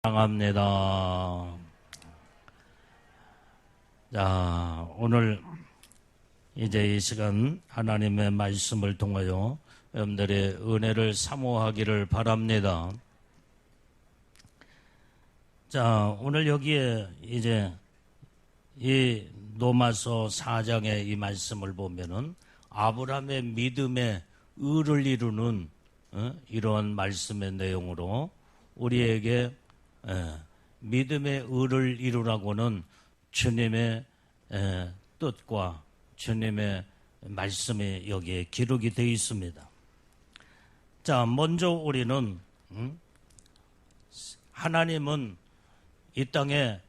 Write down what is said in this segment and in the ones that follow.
사랑합니다. 자, 오늘 이제 이 시간 하나님의 말씀을 통하여 여러분들의 은혜를 사모하기를 바랍니다. 자, 오늘 여기에 이제 이 로마서 4장의 이 말씀을 보면은 아브라함의 믿음의 의를 이루는 이러한 말씀의 내용으로 우리에게 믿음의 의를 이루라고는 주님의 뜻과 주님의 말씀이 여기에 기록이 되어 있습니다. 자, 먼저 우리는 하나님은 이 땅에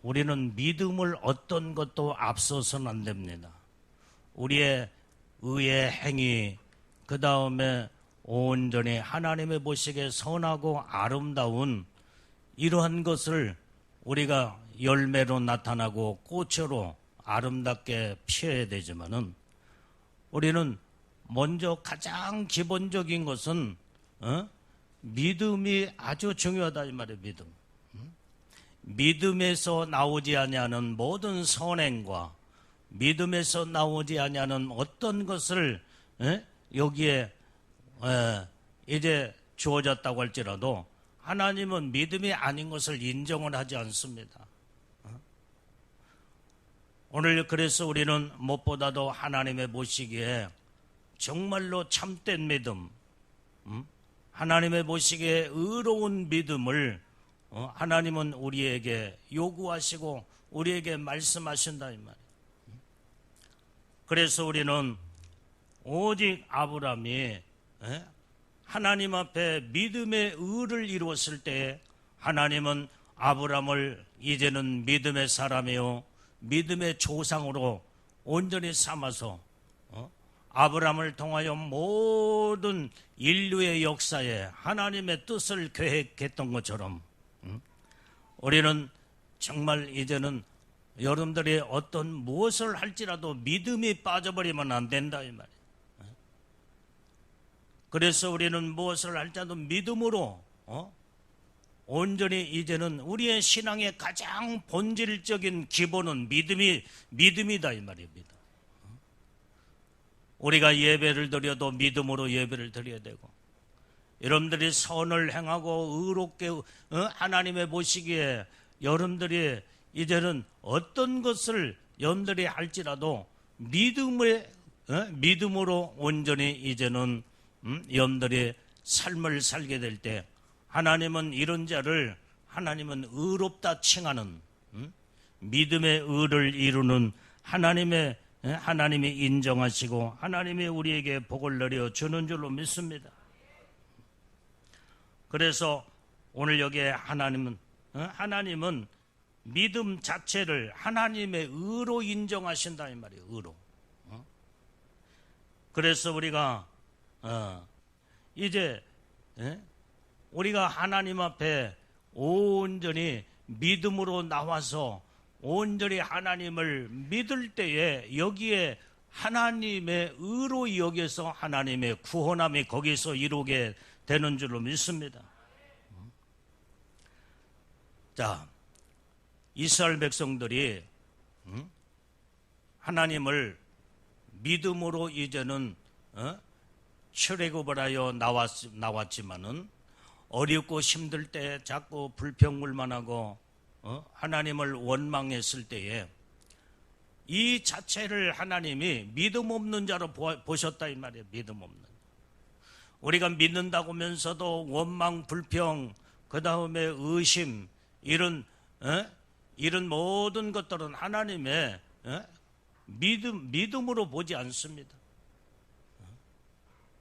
우리는 믿음을 어떤 것도 앞서서는 안 됩니다. 우리의 의의 행위, 그 다음에 온전히 하나님의 보시기에 선하고 아름다운 이러한 것을 우리가 열매로 나타나고 꽃으로 아름답게 피워야 되지만은 우리는 먼저 가장 기본적인 것은 믿음이 아주 중요하다 이 말이에요. 믿음에서 나오지 아니하는 모든 선행과 믿음에서 나오지 아니하는 어떤 것을 여기에 이제 주어졌다고 할지라도 하나님은 믿음이 아닌 것을 인정을 하지 않습니다. 오늘 그래서 우리는 무엇보다도 하나님의 보시기에 정말로 참된 믿음, 하나님의 보시기에 의로운 믿음을 하나님은 우리에게 요구하시고 우리에게 말씀하신다 이 말이에요. 그래서 우리는 오직 아브라함이 하나님 앞에 믿음의 의를 이루었을 때 하나님은 아브라함을 이제는 믿음의 사람이요 믿음의 조상으로 온전히 삼아서 아브라함을 통하여 모든 인류의 역사에 하나님의 뜻을 계획했던 것처럼 우리는 정말 이제는 여러분들이 어떤 무엇을 할지라도 믿음이 빠져버리면 안 된다 이 말이에요. 그래서 우리는 무엇을 할지라도 믿음으로 온전히 이제는 우리의 신앙의 가장 본질적인 기본은 믿음이다 이 말입니다. 우리가 예배를 드려도 믿음으로 예배를 드려야 되고 여러분들이 선을 행하고 의롭게 하나님의 보시기에 여러분들이 이제는 어떤 것을 여러분들이 할지라도 믿음으로 온전히 이제는 여러분들이 삶을 살게 될 때 하나님은 이런 자를 하나님은 의롭다 칭하는 믿음의 의를 이루는 하나님이 인정하시고 하나님이 우리에게 복을 내려 주는 줄로 믿습니다. 그래서 오늘 여기에 하나님은 믿음 자체를 하나님의 의로 인정하신다 이 말이에요. 의로. 그래서 우리가 이제 우리가 하나님 앞에 온전히 믿음으로 나와서 온전히 하나님을 믿을 때에 여기에 하나님의 의로 여기서 하나님의 구원함이 거기서 이루게 되는 줄로 믿습니다. 자, 이스라엘 백성들이 하나님을 믿음으로 이제는 출애굽을 하여 나왔지만은 어렵고 힘들 때 자꾸 불평불만 하고 하나님을 원망했을 때에 이 자체를 하나님이 믿음 없는 자로 보셨다 이 말이에요. 믿음 없는. 우리가 믿는다고 하면서도 원망, 불평, 그 다음에 의심 이런 모든 것들은 하나님의 믿음으로 보지 않습니다.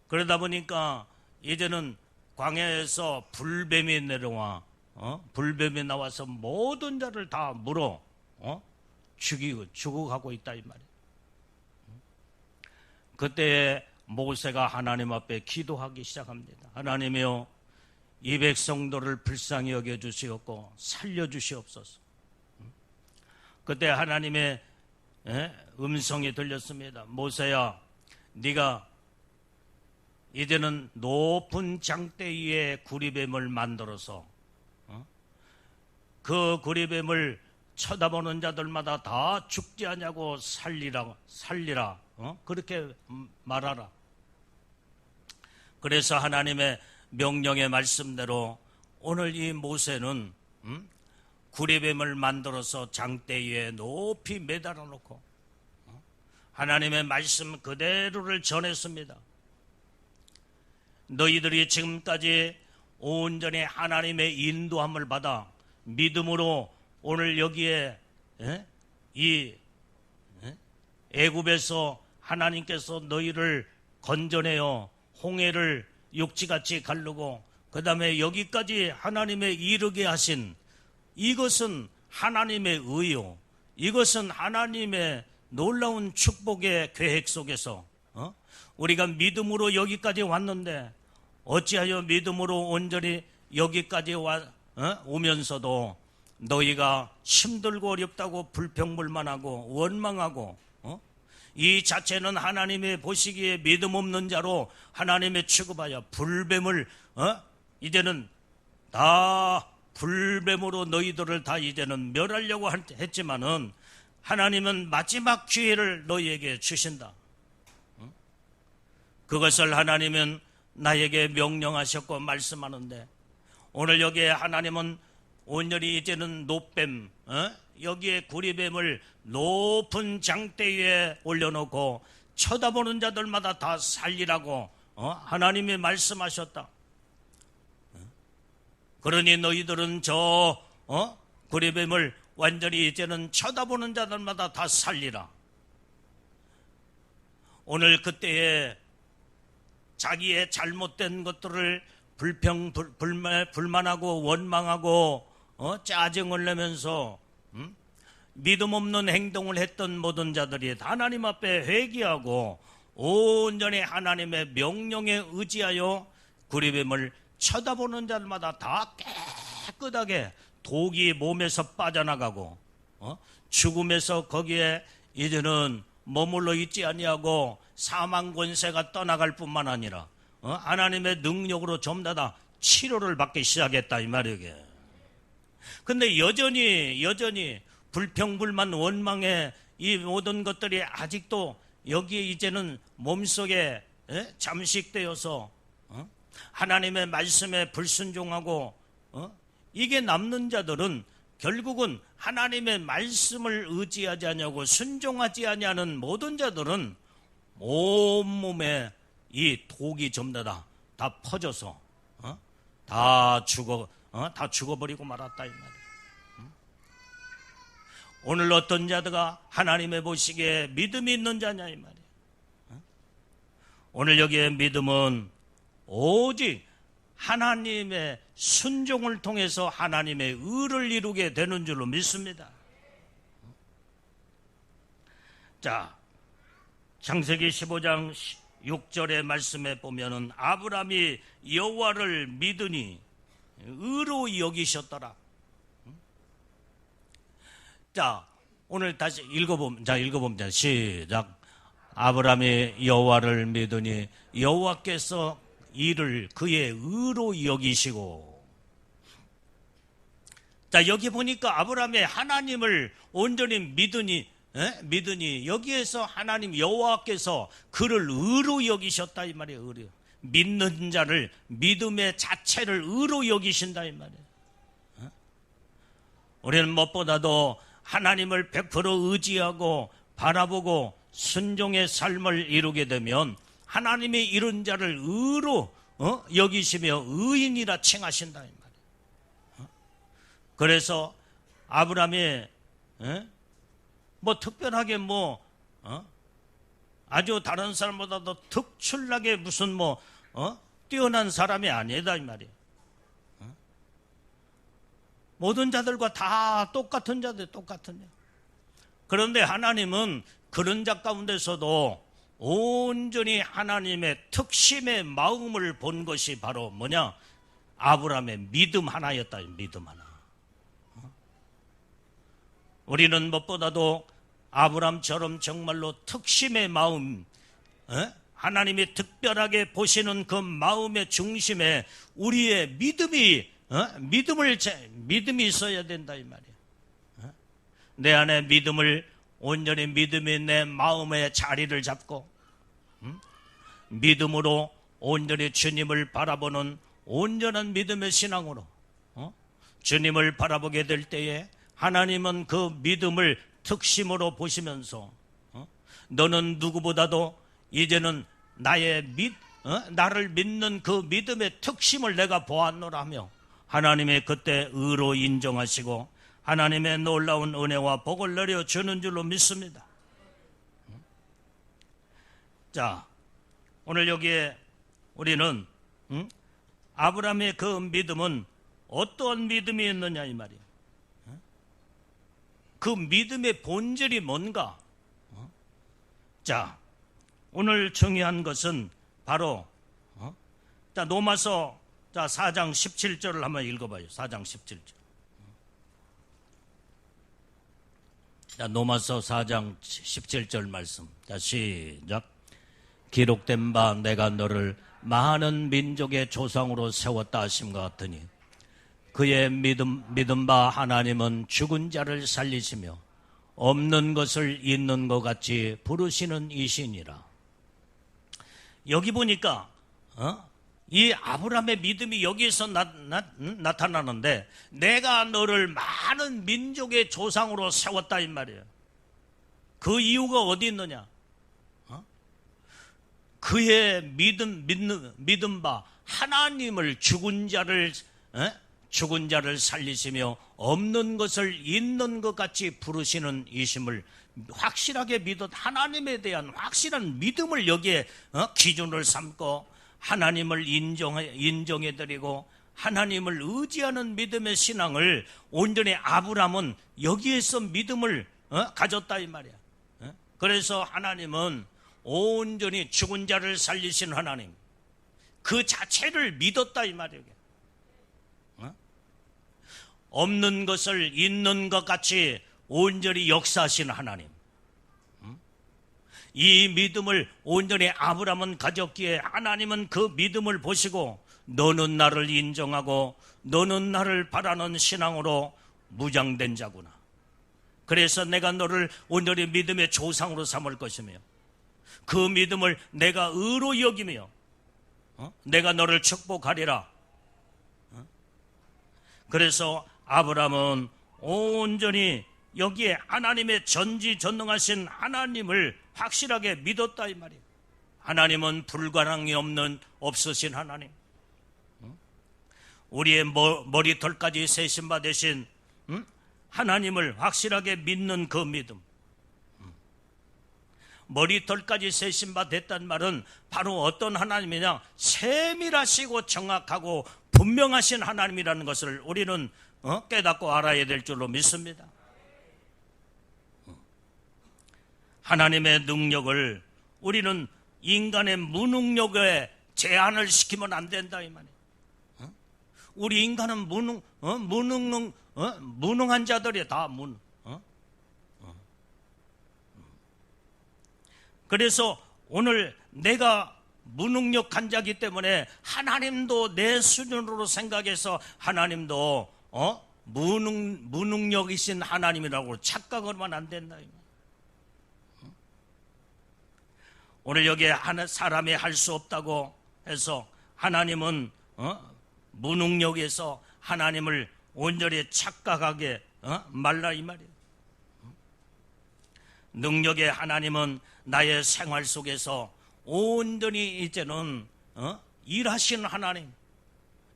그러다 보니까 이제는 광야에서 불뱀이 내려와 불뱀이 나와서 모든 자를 다 물어 죽고 가고 있다 이 말이에요. 그때 모세가 하나님 앞에 기도하기 시작합니다. 하나님이여 이 백성들을 불쌍히 여겨주시옵고 살려주시옵소서. 그때 하나님의 음성이 들렸습니다. 모세야 네가 이제는 높은 장대 위에 구리뱀을 만들어서 그 구리뱀을 쳐다보는 자들마다 다 죽지 않냐고 살리라. 그렇게 말하라. 그래서 하나님의 명령의 말씀대로 오늘 이 모세는 구리뱀을 만들어서 장대 위에 높이 매달아 놓고 하나님의 말씀 그대로를 전했습니다. 너희들이 지금까지 온전히 하나님의 인도함을 받아 믿음으로 오늘 여기에 이 애굽에서 하나님께서 너희를 건져내어 홍해를 육지같이 가르고 그 다음에 여기까지 하나님의 이르게 하신 이것은 하나님의 의요, 이것은 하나님의 놀라운 축복의 계획 속에서 우리가 믿음으로 여기까지 왔는데 어찌하여 믿음으로 온전히 여기까지 오면서도 너희가 힘들고 어렵다고 불평불만하고 원망하고 이 자체는 하나님의 보시기에 믿음 없는 자로 하나님의 취급하여 불뱀을 이제는 다 불뱀으로 너희들을 다 이제는 멸하려고 했지만은 하나님은 마지막 기회를 너희에게 주신다. 그것을 하나님은 나에게 명령하셨고 말씀하는데 오늘 여기에 하나님은 온전히 이제는 노뱀 여기에 구리뱀을 높은 장대 위에 올려놓고 쳐다보는 자들마다 다 살리라고 하나님이 말씀하셨다. 그러니 너희들은 저 구리뱀을 완전히 이제는 쳐다보는 자들마다 다 살리라. 오늘 그때에 자기의 잘못된 것들을 불만하고 원망하고 짜증을 내면서 믿음 없는 행동을 했던 모든 자들이 하나님 앞에 회개하고 온전히 하나님의 명령에 의지하여 구리뱀을 쳐다보는 자들마다 다 깨끗하게 독이 몸에서 빠져나가고 죽음에서 거기에 이제는 머물러 있지 아니하고 사망 권세가 떠나갈 뿐만 아니라 하나님의 능력으로 전부 다 치료를 받기 시작했다 이 말이에요. 근데 여전히 불평불만 원망의 이 모든 것들이 아직도 여기에 이제는 몸속에 잠식되어서 하나님의 말씀에 불순종하고 이게 남는 자들은 결국은 하나님의 말씀을 의지하지 아니하고 순종하지 아니하는 모든 자들은 온몸에 이 독이 전부 다 퍼져서 다 죽어버리고 말았다 이 말이에요. 오늘 어떤 자들가 하나님의 보시기에 믿음이 있는 자냐 이 말이에요. 오늘 여기에 믿음은 오직 하나님의 순종을 통해서 하나님의 의를 이루게 되는 줄로 믿습니다. 자, 창세기 15장 6절의 말씀에 보면은 아브라함이 여호와를 믿으니 의로 여기셨더라. 자, 오늘 다시 읽어보면 시작. 아브라함이 여호와를 믿으니 여호와께서 이를 그의 의로 여기시고. 자, 여기 보니까 아브라함이 하나님을 온전히 믿으니 여기에서 하나님 여호와께서 그를 의로 여기셨다 이 말이에요. 의로. 믿는 자를 믿음의 자체를 의로 여기신다 이 말이에요. 우리는 무엇보다도 하나님을 100% 의지하고 바라보고 순종의 삶을 이루게 되면 하나님이 이런 자를 의로 여기시며 의인이라 칭하신다 이 말이에요. 그래서 아브라함이 특별하게 아주 다른 사람보다도 특출나게 무슨 뛰어난 사람이 아니다 이 말이에요. 모든 자들과 다 똑같은 자들. 그런데 하나님은 그런 자 가운데서도 온전히 하나님의 특심의 마음을 본 것이 바로 뭐냐? 아브라함의 믿음 하나였다. 믿음 하나. 우리는 무엇보다도 아브라함처럼 정말로 특심의 마음, 하나님이 특별하게 보시는 그 마음의 중심에 우리의 믿음이 믿음이 있어야 된다 이 말이야. 내 안에 믿음을 온전히 믿음이 내 마음의 자리를 잡고 믿음으로 온전히 주님을 바라보는 온전한 믿음의 신앙으로 주님을 바라보게 될 때에 하나님은 그 믿음을 특심으로 보시면서 너는 누구보다도 이제는 나를 믿는 그 믿음의 특심을 내가 보았노라 하며 하나님의 그때 의로 인정하시고 하나님의 놀라운 은혜와 복을 내려주는 줄로 믿습니다. 자, 오늘 여기에 우리는 아브라함의 그 믿음은 어떠한 믿음이 있느냐 이 말이에요. 그 믿음의 본질이 뭔가? 자, 오늘 중요한 것은 바로 로마서 4장 17절을 한번 읽어봐요. 4장 17절. 로마서 4장 17절 말씀. 시작. 기록된 바 내가 너를 많은 민족의 조상으로 세웠다 하심과 같으니 그의 믿음 바 하나님은 죽은 자를 살리시며 없는 것을 있는 것 같이 부르시는 이시니라. 여기 보니까 이 아브라함의 믿음이 여기에서 나타나는데 내가 너를 많은 민족의 조상으로 세웠다 이 말이에요. 그 이유가 어디 있느냐? 그의 믿음 바 하나님을 죽은 자를 살리시며 없는 것을 있는 것 같이 부르시는 이심을 확실하게 하나님에 대한 확실한 믿음을 여기에 기준을 삼고 하나님을 인정해드리고 하나님을 의지하는 믿음의 신앙을 온전히 아브라함은 여기에서 믿음을 가졌다 이 말이야. 그래서 하나님은 온전히 죽은 자를 살리신 하나님 그 자체를 믿었다 이 말이에요. 없는 것을 있는 것 같이 온전히 역사하신 하나님, 이 믿음을 온전히 아브라함은 가졌기에 하나님은 그 믿음을 보시고 너는 나를 인정하고 너는 나를 바라는 신앙으로 무장된 자구나. 그래서 내가 너를 온전히 믿음의 조상으로 삼을 것이며 그 믿음을 내가 의로 여기며 내가 너를 축복하리라. 그래서 아브라함은 온전히 여기에 하나님의 전지전능하신 하나님을 확실하게 믿었다 이 말이에요. 하나님은 불가능이 없으신 하나님, 우리의 머리털까지 세신 바 되신 하나님을 확실하게 믿는 그 믿음. 머리털까지 세신 바 됐단 말은 바로 어떤 하나님이냐? 세밀하시고 정확하고 분명하신 하나님이라는 것을 우리는 깨닫고 알아야 될 줄로 믿습니다. 하나님의 능력을 우리는 인간의 무능력에 제한을 시키면 안 된다 이 말이에요. 우리 인간은 무능한 자들이 다 그래서 오늘 내가 무능력한 자기 때문에 하나님도 내 수준으로 생각해서 하나님도 무능력이신 하나님이라고 착각을 하면 안 된다. 오늘 여기에 사람이 할 수 없다고 해서 하나님은 무능력에서 하나님을 온전히 착각하게 말라 이 말이에요. 능력의 하나님은 나의 생활 속에서 온전히 이제는 일하시는 하나님,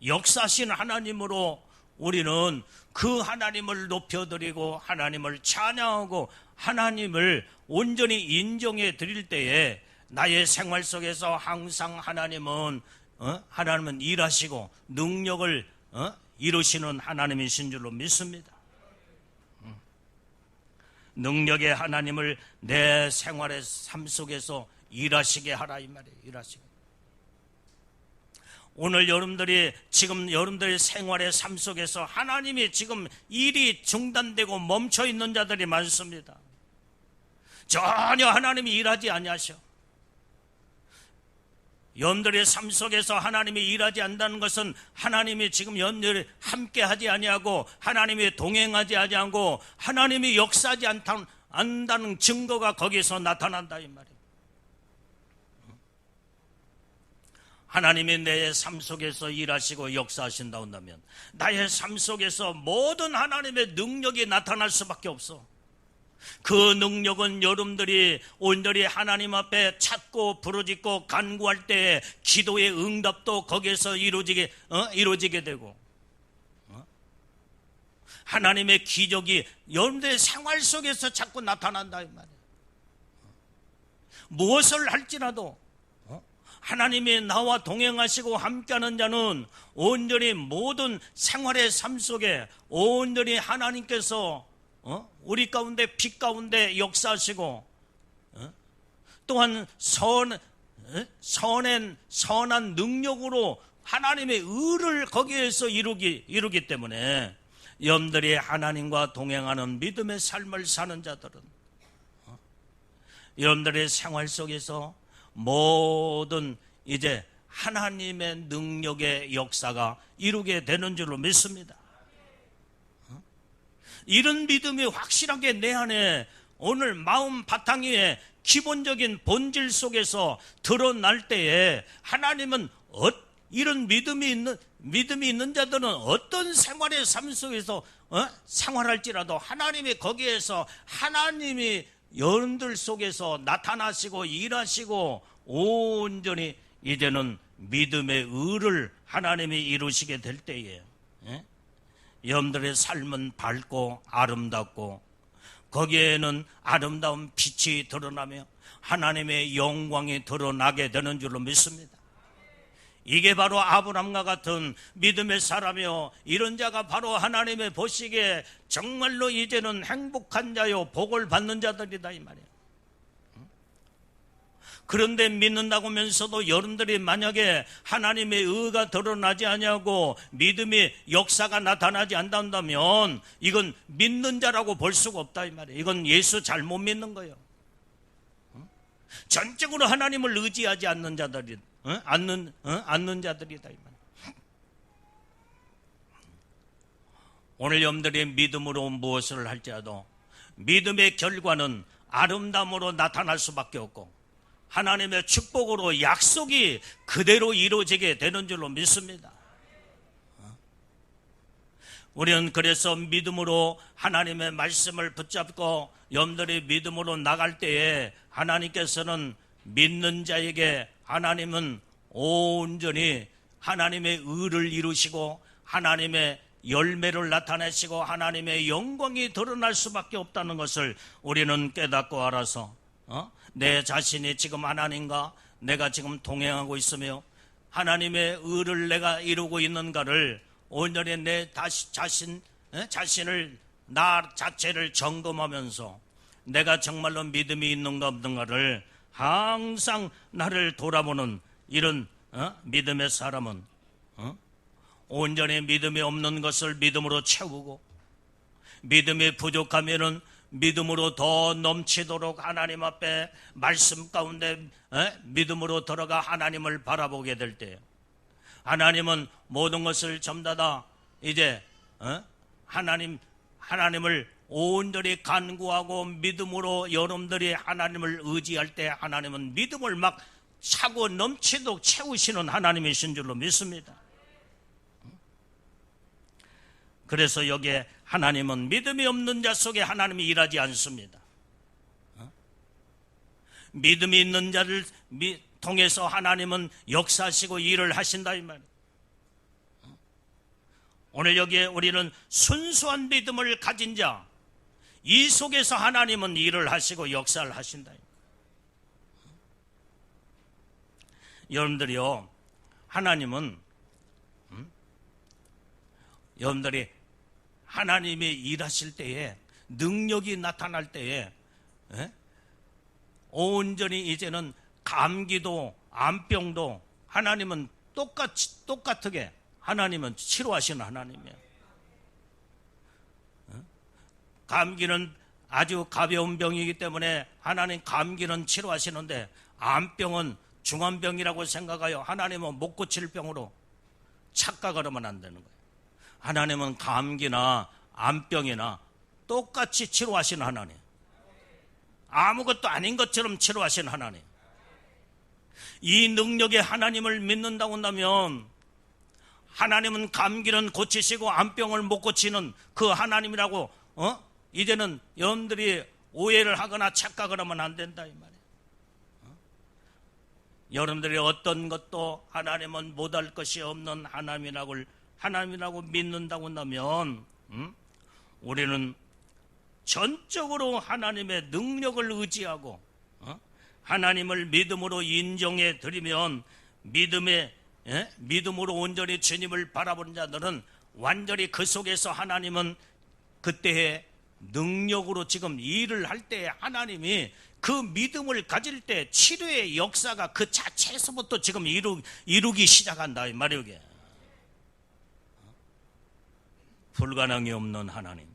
역사하신 하나님으로 우리는 그 하나님을 높여드리고 하나님을 찬양하고 하나님을 온전히 인정해 드릴 때에 나의 생활 속에서 항상 하나님은 일하시고 능력을 이루시는 하나님이신 줄로 믿습니다. 능력의 하나님을 내 생활의 삶 속에서 일하시게 하라 이 말이에요. 일하시게. 오늘 여러분들의 생활의 삶 속에서 하나님이 지금 일이 중단되고 멈춰 있는 자들이 많습니다. 전혀 하나님이 일하지 아니하셔. 여러분들의 삶 속에서 하나님이 일하지 않는다는 것은 하나님이 지금 여러분들이 함께하지 아니하고 하나님이 동행하지 아니하고 하나님이 역사하지 않는다는 증거가 거기서 나타난다 이 말이에요. 하나님이 내 삶 속에서 일하시고 역사하신다 한다면 나의 삶 속에서 모든 하나님의 능력이 나타날 수밖에 없어. 그 능력은 여러분들이 온전히 하나님 앞에 찾고 부르짖고 간구할 때에 기도의 응답도 거기에서 이루어지게 되고 하나님의 기적이 여러분들의 생활 속에서 자꾸 나타난다 이 말이에요. 무엇을 할지라도 하나님이 나와 동행하시고 함께하는 자는 온전히 모든 생활의 삶 속에 온전히 하나님께서 우리 가운데 빛 가운데 역사하시고 또한 선한 능력으로 하나님의 의를 거기에서 이루기 때문에 여러분들이 하나님과 동행하는 믿음의 삶을 사는 자들은 여러분들의 생활 속에서 모든 이제 하나님의 능력의 역사가 이루게 되는 줄로 믿습니다. 이런 믿음이 확실하게 내 안에 오늘 마음 바탕 위에 기본적인 본질 속에서 드러날 때에 하나님은 이런 믿음이 있는 자들은 어떤 생활의 삶 속에서 생활할지라도 하나님이 거기에서 하나님이 여러분들 속에서 나타나시고 일하시고 온전히 이제는 믿음의 의를 하나님이 이루시게 될 때에 여러분들의 삶은 밝고 아름답고 거기에는 아름다운 빛이 드러나며 하나님의 영광이 드러나게 되는 줄로 믿습니다. 이게 바로 아브람과 같은 믿음의 사람이요 이런 자가 바로 하나님의 보시기에 정말로 이제는 행복한 자요 복을 받는 자들이다 이 말이에요. 그런데 믿는다고 하면서도 여러분들이 만약에 하나님의 의가 드러나지 아니하고 믿음의 역사가 나타나지 않는다면 이건 믿는 자라고 볼 수가 없다 이 말이에요. 이건 예수 잘못 믿는 거예요. 전적으로 하나님을 의지하지 않는 자들이 않는 자들이다 이 말이에요. 오늘 여러분들이 믿음으로 무엇을 할지라도 믿음의 결과는 아름다움으로 나타날 수밖에 없고 하나님의 축복으로 약속이 그대로 이루어지게 되는 줄로 믿습니다. 우리는 그래서 믿음으로 하나님의 말씀을 붙잡고 여러분들이 믿음으로 나갈 때에 하나님께서는 믿는 자에게 하나님은 온전히 하나님의 의를 이루시고 하나님의 열매를 나타내시고 하나님의 영광이 드러날 수밖에 없다는 것을 우리는 깨닫고 알아서 내 자신이 지금 하나님과 내가 지금 동행하고 있으며 하나님의 의를 내가 이루고 있는가를 온전히 내 자신을 나 자체를 점검하면서 내가 정말로 믿음이 있는가 없는가를 항상 나를 돌아보는 이런 믿음의 사람은 온전히 믿음이 없는 것을 믿음으로 채우고 믿음이 부족하면은 믿음으로 더 넘치도록 하나님 앞에 말씀 가운데 믿음으로 들어가 하나님을 바라보게 될 때 하나님은 모든 것을 전부 다 이제 하나님을 온전히 간구하고 믿음으로 여러분들이 하나님을 의지할 때 하나님은 믿음을 막 차고 넘치도록 채우시는 하나님이신 줄로 믿습니다. 그래서 여기에 하나님은 믿음이 없는 자 속에 하나님이 일하지 않습니다. 믿음이 있는 자를 통해서 하나님은 역사하시고 일을 하신다 이 말이에요. 오늘 여기에 우리는 순수한 믿음을 가진 자, 이 속에서 하나님은 일을 하시고 역사를 하신다. 여러분들이요, 하나님은 여러분들이 하나님이 일하실 때에 능력이 나타날 때에 온전히 이제는 감기도 암병도 하나님은 똑같게 하나님은 치료하시는 하나님이에요. 감기는 아주 가벼운 병이기 때문에 하나님 감기는 치료하시는데 암병은 중환병이라고 생각하여 하나님은 못 고칠 병으로 착각을 하면 안 되는 거예요. 하나님은 감기나 암병이나 똑같이 치료하시는 하나님, 아무것도 아닌 것처럼 치료하시는 하나님, 이 능력의 하나님을 믿는다고 한다면 하나님은 감기는 고치시고 암병을 못 고치는 그 하나님이라고 이제는 여러분들이 오해를 하거나 착각을 하면 안 된다 이 말이에요. 여러분들이 어떤 것도 하나님은 못할 것이 없는 하나님이라고 믿는다고 한다면 우리는 전적으로 하나님의 능력을 의지하고 하나님을 믿음으로 인정해 드리면 믿음으로 온전히 주님을 바라보는 자들은 완전히 그 속에서 하나님은 그때의 능력으로 지금 일을 할 때 하나님이 그 믿음을 가질 때 치료의 역사가 그 자체에서부터 지금 이루기 시작한다 이 말이에요. 불가능이 없는 하나님.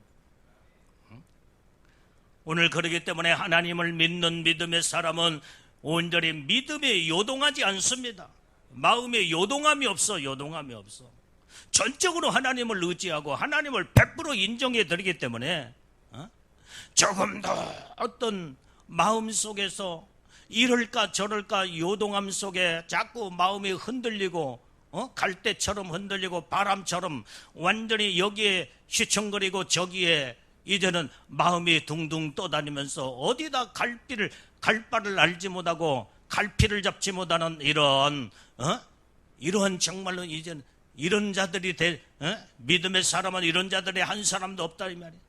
오늘 그러기 때문에 하나님을 믿는 믿음의 사람은 온전히 믿음에 요동하지 않습니다. 마음에 요동함이 없어. 전적으로 하나님을 의지하고 하나님을 100% 인정해 드리기 때문에 조금 더 어떤 마음 속에서 이럴까 저럴까 요동함 속에 자꾸 마음이 흔들리고 갈대처럼 흔들리고 바람처럼 완전히 여기에 휘청거리고 저기에 이제는 마음이 둥둥 떠다니면서 어디다 갈 바를 알지 못하고 갈피를 잡지 못하는 이런 정말로 이제는 이런 자들이 믿음의 사람은 이런 자들이 한 사람도 없다 이 말이에요.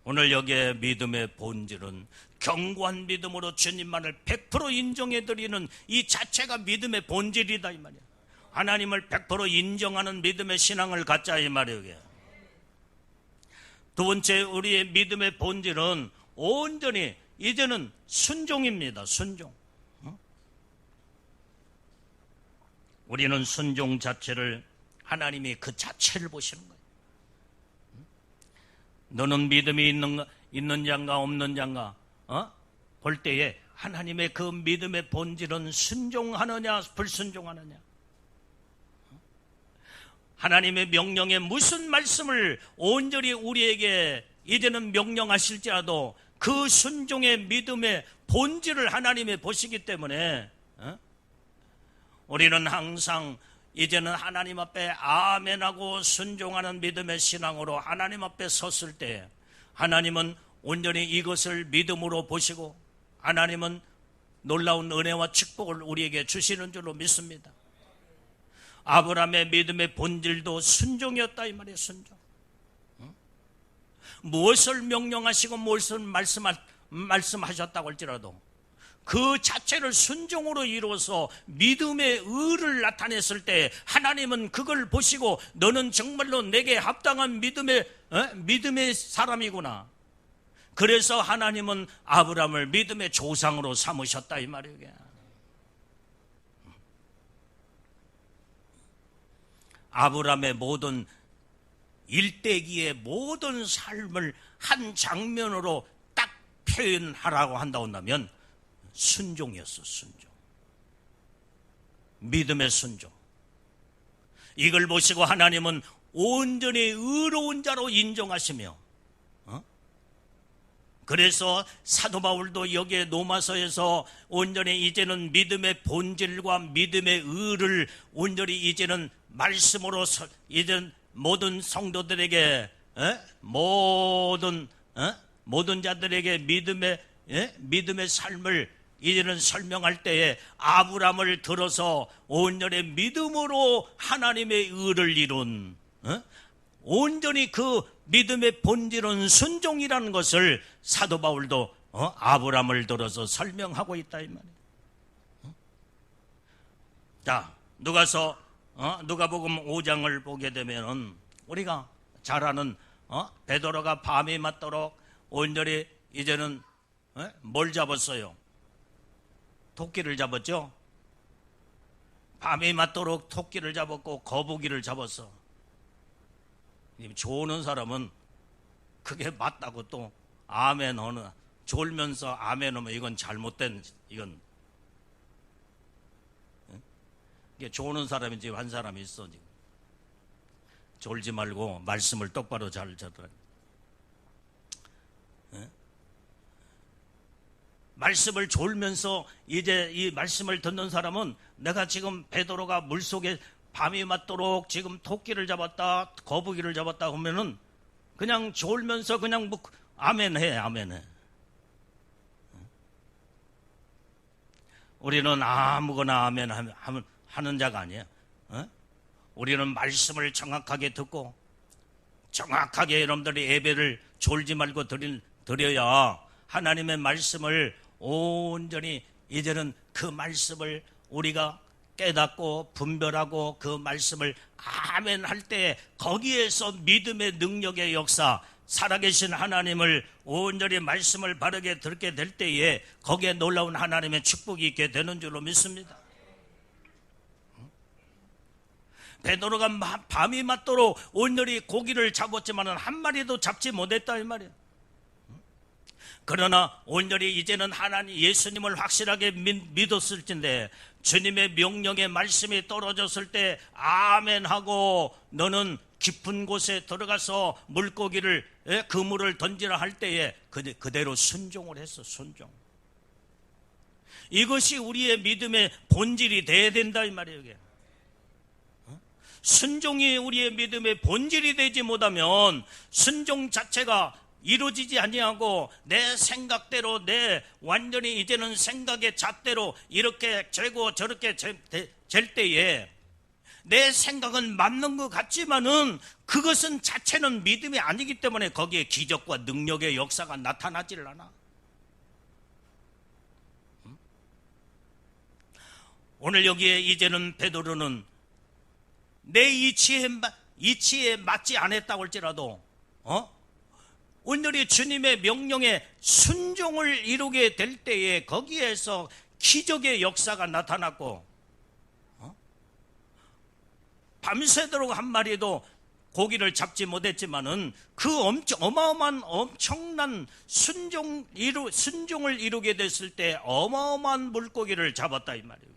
오늘 여기에 믿음의 본질은 견고한 믿음으로 주님만을 100% 인정해 드리는 이 자체가 믿음의 본질이다 이 말이에요. 하나님을 100% 인정하는 믿음의 신앙을 갖자 이 말이에요. 두 번째, 우리의 믿음의 본질은 온전히 이제는 순종입니다. 순종. 우리는 순종 자체를 하나님이 그 자체를 보시는 거예요. 너는 믿음이 있는 자인가 없는 자인가 볼 때에 하나님의 그 믿음의 본질은 순종하느냐 불순종하느냐. 하나님의 명령에 무슨 말씀을 온전히 우리에게 이제는 명령하실지라도 그 순종의 믿음의 본질을 하나님이 보시기 때문에 우리는 항상 이제는 하나님 앞에 아멘하고 순종하는 믿음의 신앙으로 하나님 앞에 섰을 때 하나님은 온전히 이것을 믿음으로 보시고 하나님은 놀라운 은혜와 축복을 우리에게 주시는 줄로 믿습니다. 아브라함의 믿음의 본질도 순종이었다 이 말이에요. 순종. 무엇을 명령하시고 무엇을 말씀하셨다고 할지라도 그 자체를 순종으로 이루어서 믿음의 의를 나타냈을 때 하나님은 그걸 보시고 너는 정말로 내게 합당한 믿음의 사람이구나. 그래서 하나님은 아브라함을 믿음의 조상으로 삼으셨다 이 말이에요. 아브라함의 모든 일대기의 모든 삶을 한 장면으로 딱 표현하라고 한다면 순종이었어. 순종. 믿음의 순종. 이걸 보시고 하나님은 온전히 의로운 자로 인정하시며 그래서 사도 바울도 여기에 로마서에서 온전히 이제는 믿음의 본질과 믿음의 의를 온전히 이제는 말씀으로 이제는 모든 성도들에게 모든 자들에게 믿음의 삶을 이제는 설명할 때에 아브라함을 들어서 온전히 믿음으로 하나님의 의를 이룬 온전히 그 믿음의 본질은 순종이라는 것을 사도 바울도 아브라함을 들어서 설명하고 있다 이 말이에요. 자, 누가복음 5장을 보게 되면은 우리가 잘 아는 베드로가 밤이 맞도록 온전히 이제는 뭘 잡았어요? 토끼를 잡았죠. 밤이 맞도록 토끼를 잡았고 거북이를 잡았어. 좋은 사람은 그게 맞다고 또 아멘 하는 졸면서 아멘 하면 이건 잘못된, 이건 이게 조는 사람인지 한 사람이 있어. 지금 졸지 말고 말씀을 똑바로 잘 들으라. 말씀을 졸면서 이제 이 말씀을 듣는 사람은 내가 지금 베드로가 물속에 밤이 맞도록 지금 토끼를 잡았다, 거북이를 잡았다 하면은 그냥 졸면서 그냥 뭐 아멘해, 아멘해. 우리는 아무거나 아멘 하는 자가 아니에요. 우리는 말씀을 정확하게 듣고 정확하게 여러분들이 예배를 졸지 말고 드려야 하나님의 말씀을 온전히 이제는 그 말씀을 우리가 깨닫고 분별하고 그 말씀을 아멘 할 때 거기에서 믿음의 능력의 역사, 살아계신 하나님을 온전히 말씀을 바르게 듣게 될 때에 거기에 놀라운 하나님의 축복이 있게 되는 줄로 믿습니다. 베드로가 밤이 맞도록 온전히 고기를 잡았지만 한 마리도 잡지 못했다 이 말이에요. 그러나 온전히 이제는 하나님 예수님을 확실하게 믿었을진데 주님의 명령의 말씀이 떨어졌을 때 아멘하고 너는 깊은 곳에 들어가서 물고기를 그물을 던지라 할 때에 그대로 순종을 했어. 순종. 이것이 우리의 믿음의 본질이 돼야 된다 이 말이에요. 이게. 순종이 우리의 믿음의 본질이 되지 못하면 순종 자체가 이루어지지 아니하고 내 생각대로 내 완전히 이제는 생각의 잣대로 이렇게 재고 저렇게 잴 때에 내 생각은 맞는 것 같지만은 그것은 자체는 믿음이 아니기 때문에 거기에 기적과 능력의 역사가 나타나질 않아. 오늘 여기에 이제는 베드로는 내 이치에 맞지 않았다고 할지라도 온전히 주님의 명령에 순종을 이루게 될 때에 거기에서 기적의 역사가 나타났고 밤새도록 한 마리도 고기를 잡지 못했지만은 그 어마어마한 엄청난 순종을 이루게 됐을 때 어마어마한 물고기를 잡았다 이 말이에요.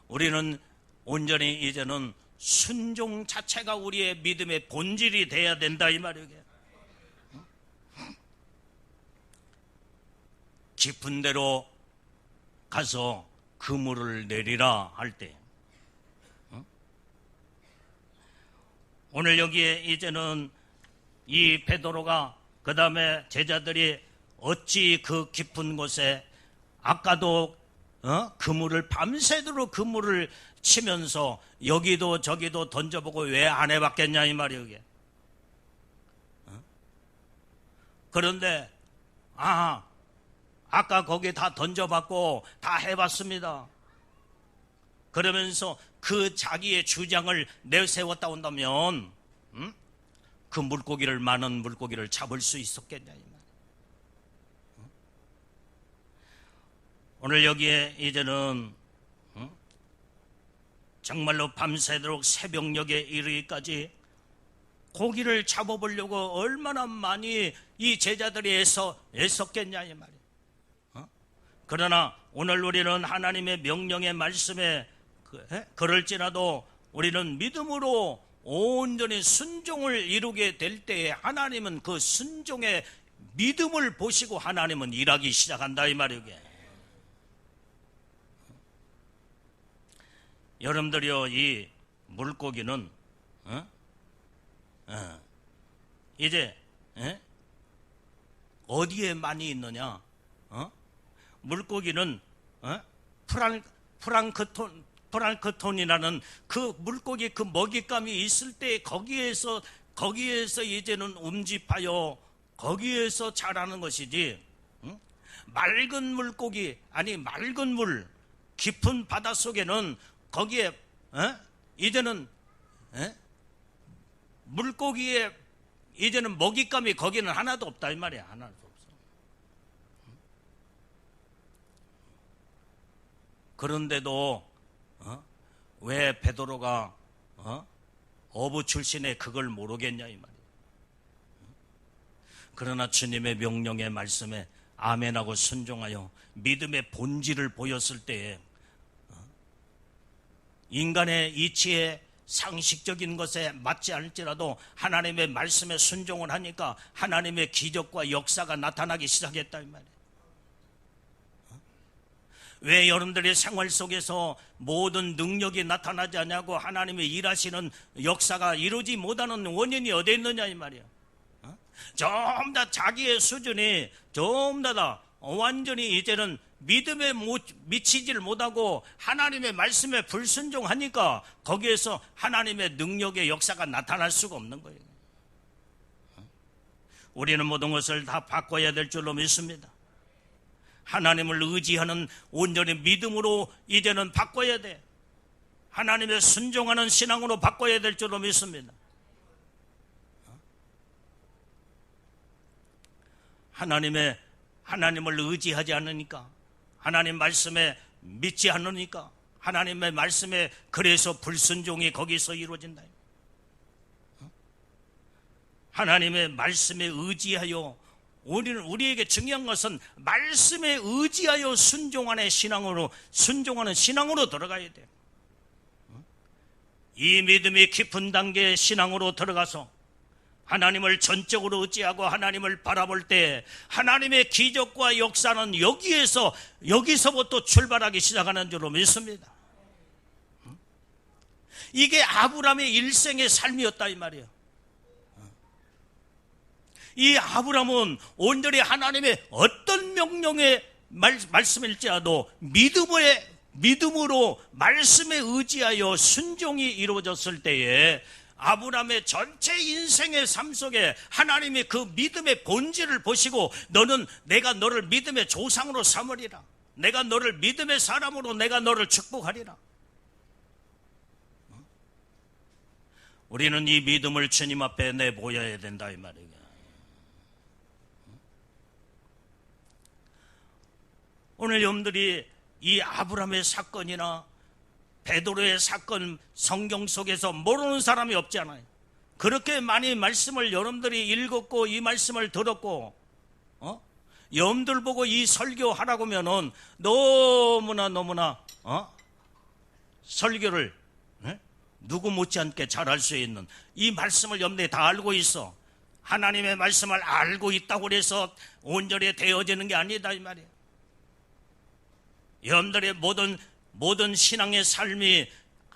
우리는 온전히 이제는 순종 자체가 우리의 믿음의 본질이 돼야 된다 이 말이에요. 깊은 데로 가서 그물을 내리라 할 때 오늘 여기에 이제는 이 베드로가 그 다음에 제자들이 어찌 그 깊은 곳에 아까도 그물을 밤새도록 그물을 치면서 여기도 저기도 던져보고 왜 안 해봤겠냐 이 말이에요. 이게. 그런데 아까 거기 다 던져봤고 다 해봤습니다. 그러면서 그 자기의 주장을 내세웠다 온다면 그 많은 물고기를 잡을 수 있었겠냐 이 말이에요. 오늘 여기에 이제는 정말로 밤새도록 새벽녘에 이르기까지 고기를 잡아보려고 얼마나 많이 이 제자들이 애썼겠냐 이 말이에요. 그러나 오늘 우리는 하나님의 명령의 말씀에 그럴지라도 우리는 믿음으로 온전히 순종을 이루게 될 때에 하나님은 그 순종의 믿음을 보시고 하나님은 일하기 시작한다 이 말이에요. 여러분들이요, 이 물고기는 이제 어디에 많이 있느냐? 물고기는 프랑크톤이라는 그 물고기 그 먹잇감이 있을 때 거기에서 이제는 움집하여 거기에서 자라는 것이지. 맑은 물고기 맑은 물 깊은 바다 속에는 거기에 이제는 물고기의 이제는 먹잇감이 거기는 하나도 없다 이 말이야. 하나도 없어. 그런데도 왜 베드로가 어부 출신에 그걸 모르겠냐 이 말이야. 그러나 주님의 명령의 말씀에 아멘하고 순종하여 믿음의 본질을 보였을 때에 인간의 이치에 상식적인 것에 맞지 않을지라도 하나님의 말씀에 순종을 하니까 하나님의 기적과 역사가 나타나기 시작했다 이 말이에요. 왜 여러분들의 생활 속에서 모든 능력이 나타나지 않냐고, 하나님의 일하시는 역사가 이루지 못하는 원인이 어디 있느냐 이 말이에요. 좀 더 자기의 수준이 좀 더 완전히 이제는 믿음에 미치지를 못하고 하나님의 말씀에 불순종하니까 거기에서 하나님의 능력의 역사가 나타날 수가 없는 거예요. 우리는 모든 것을 다 바꿔야 될 줄로 믿습니다. 하나님을 의지하는 온전히 믿음으로 이제는 바꿔야 돼. 하나님의 순종하는 신앙으로 바꿔야 될 줄로 믿습니다. 하나님을 의지하지 않으니까, 하나님 말씀에 믿지 않으니까, 하나님의 말씀에 그래서 불순종이 거기서 이루어진다. 하나님의 말씀에 의지하여, 우리에게 중요한 것은 말씀에 의지하여 순종하는 신앙으로 들어가야 돼요. 이 믿음이 깊은 단계의 신앙으로 들어가서 하나님을 전적으로 의지하고 하나님을 바라볼 때 하나님의 기적과 역사는 여기서부터 출발하기 시작하는 줄로 믿습니다. 이게 아브라함의 일생의 삶이었다 이 말이에요. 이 아브라함은 온전히 하나님의 어떤 명령의 말씀일지라도 믿음으로 말씀에 의지하여 순종이 이루어졌을 때에 아브라함의 전체 인생의 삶 속에 하나님이 그 믿음의 본질을 보시고 내가 너를 믿음의 조상으로 삼으리라, 내가 너를 믿음의 사람으로 내가 너를 축복하리라. 우리는 이 믿음을 주님 앞에 내보여야 된다 이 말이에요. 오늘 여러분들이 이 아브라함의 사건이나 베드로의 사건 성경 속에서 모르는 사람이 없지 않아요. 그렇게 많이 말씀을 여러분들이 읽었고 이 말씀을 들었고 여러분들 보고 이 설교하라고 하면은 너무나 설교를 누구 못지않게 잘할 수 있는 이 말씀을 여러분들이 다 알고 있어. 하나님의 말씀을 알고 있다고 해서 온전히 되어지는 게 아니다 이 말이에요. 여러분들의 모든 신앙의 삶이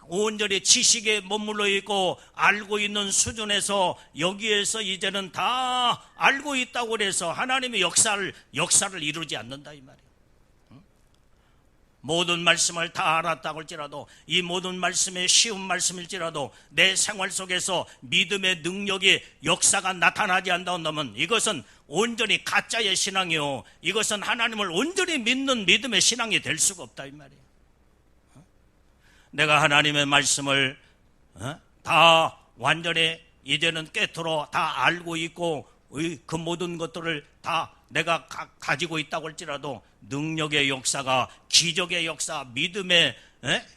온전히 지식에 머물러 있고 알고 있는 수준에서 여기에서 이제는 다 알고 있다고 해서 하나님의 역사를 이루지 않는다 이 말이에요. 모든 말씀을 다 알았다고 할지라도, 이 모든 말씀이 쉬운 말씀일지라도 내 생활 속에서 믿음의 능력이 역사가 나타나지 않는다면 이것은 온전히 가짜의 신앙이요, 이것은 하나님을 온전히 믿는 믿음의 신앙이 될 수가 없다 이 말이에요. 내가 하나님의 말씀을 다 완전히 이제는 꿰뚫어 다 알고 있고 그 모든 것들을 다 내가 가지고 있다고 할지라도 능력의 역사가, 기적의 역사, 믿음의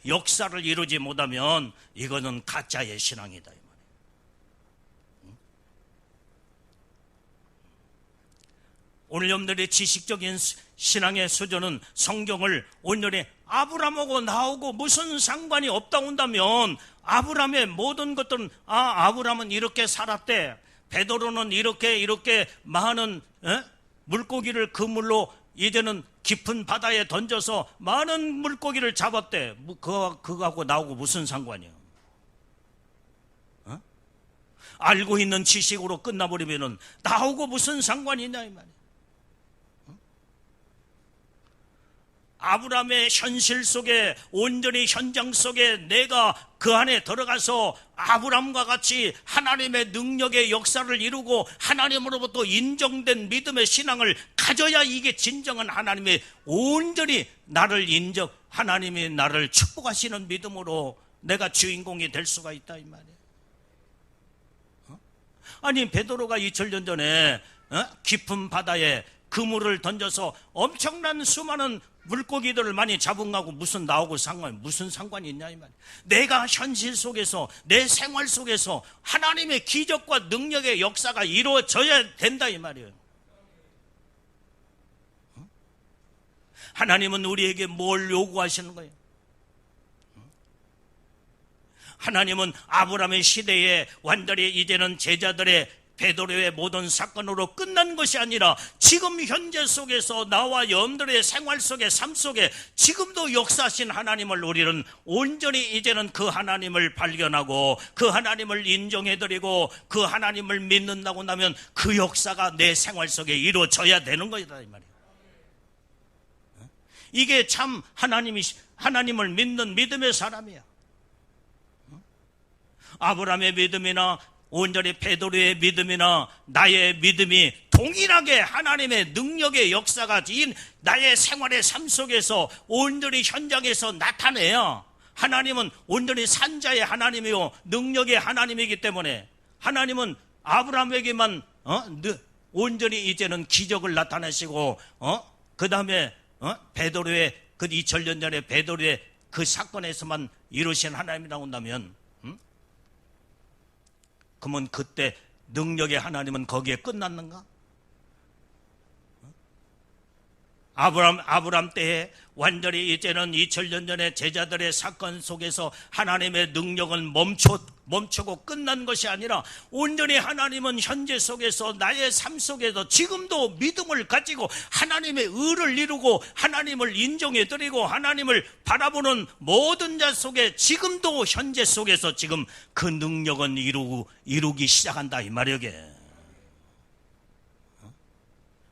역사를 이루지 못하면 이거는 가짜의 신앙이다 이 말이에요. 오늘 여러분들의 지식적인 신앙의 수준은 성경을 온전히 아브라함하고 나하고 무슨 상관이 없다 온다면 아브라함의 모든 것들은 아브라함은 이렇게 살았대, 베드로는 이렇게 많은 물고기를 그물로 이제는 깊은 바다에 던져서 많은 물고기를 잡았대. 그거하고 나하고 무슨 상관이야? 알고 있는 지식으로 끝나버리면은 나하고 무슨 상관이냐 이 말이야. 아브라함의 현실 속에, 온전히 현장 속에 내가 그 안에 들어가서 아브라함과 같이 하나님의 능력의 역사를 이루고 하나님으로부터 인정된 믿음의 신앙을 가져야 이게 진정한 하나님의 온전히 하나님이 나를 축복하시는 믿음으로 내가 주인공이 될 수가 있다 이 말이에요. 아니 베드로가 2000년 전에 깊은 바다에 그물을 던져서 엄청난 수많은 물고기들을 많이 잡은 거하고 무슨 상관이 있냐 이 말이야. 내가 현실 속에서 내 생활 속에서 하나님의 기적과 능력의 역사가 이루어져야 된다 이 말이에요. 하나님은 우리에게 뭘 요구하시는 거예요? 하나님은 아브라함의 시대에 완전히 이제는 제자들의 베드로의 모든 사건으로 끝난 것이 아니라 지금 현재 속에서 나와 여러분들의 생활 속에 삶 속에 지금도 역사하신 하나님을 우리는 온전히 이제는 그 하나님을 발견하고 그 하나님을 인정해드리고 그 하나님을 믿는다고 나면 그 역사가 내 생활 속에 이루어져야 되는 거다 이 말이에요. 이게 참 하나님을 믿는 믿음의 사람이야. 아브라함의 믿음이나 온전히 베드로의 믿음이나 나의 믿음이 동일하게 하나님의 능력의 역사가 나의 생활의 삶 속에서 온전히 현장에서 나타내야 하나님은 온전히 산자의 하나님이요 능력의 하나님이기 때문에 하나님은 아브라함에게만 온전히 이제는 기적을 나타내시고 그 다음에 베드로의 그 2000년 전에 베드로의 그 사건에서만 이루신 하나님이라고 한다면 그러면 그때 능력의 하나님은 거기에 끝났는가? 아브라함 때에 완전히 이제는 2000년 전에 제자들의 사건 속에서 하나님의 능력은 멈추고 끝난 것이 아니라 온전히 하나님은 현재 속에서 나의 삶 속에서 지금도 믿음을 가지고 하나님의 의를 이루고 하나님을 인정해드리고 하나님을 바라보는 모든 자 속에 지금도 현재 속에서 지금 그 능력은 이루기 시작한다 이 말이야.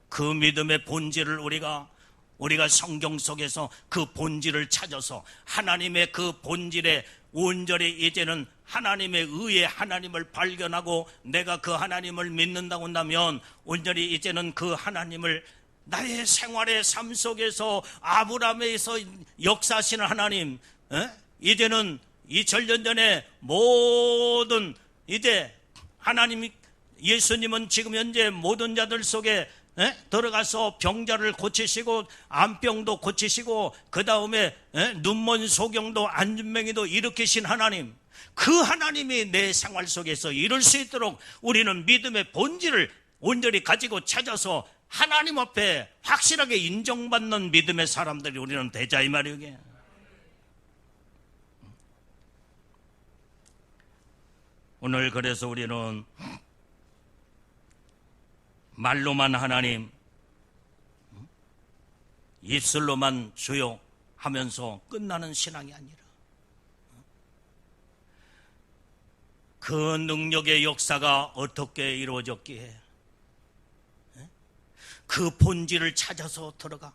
그 믿음의 본질을 우리가 성경 속에서 그 본질을 찾아서 하나님의 그 본질에 온전히 이제는 하나님의 의에 하나님을 발견하고 내가 그 하나님을 믿는다고 한다면 온전히 이제는 그 하나님을 나의 생활의 삶 속에서 아브라함에서 역사하시는 하나님, 이제는 2000년 전에 모든 이제 하나님 예수님은 지금 현재 모든 자들 속에 들어가서 병자를 고치시고 암병도 고치시고 그 다음에 눈먼 소경도 안진뱅이도 일으키신 하나님, 그 하나님이 내 생활 속에서 이룰 수 있도록 우리는 믿음의 본질을 온전히 가지고 찾아서 하나님 앞에 확실하게 인정받는 믿음의 사람들이 우리는 되자 이 말이에요. 오늘 그래서 우리는 말로만 하나님, 입술로만 주여 하면서 끝나는 신앙이 아니라 그 능력의 역사가 어떻게 이루어졌기에 그 본질을 찾아서 들어가.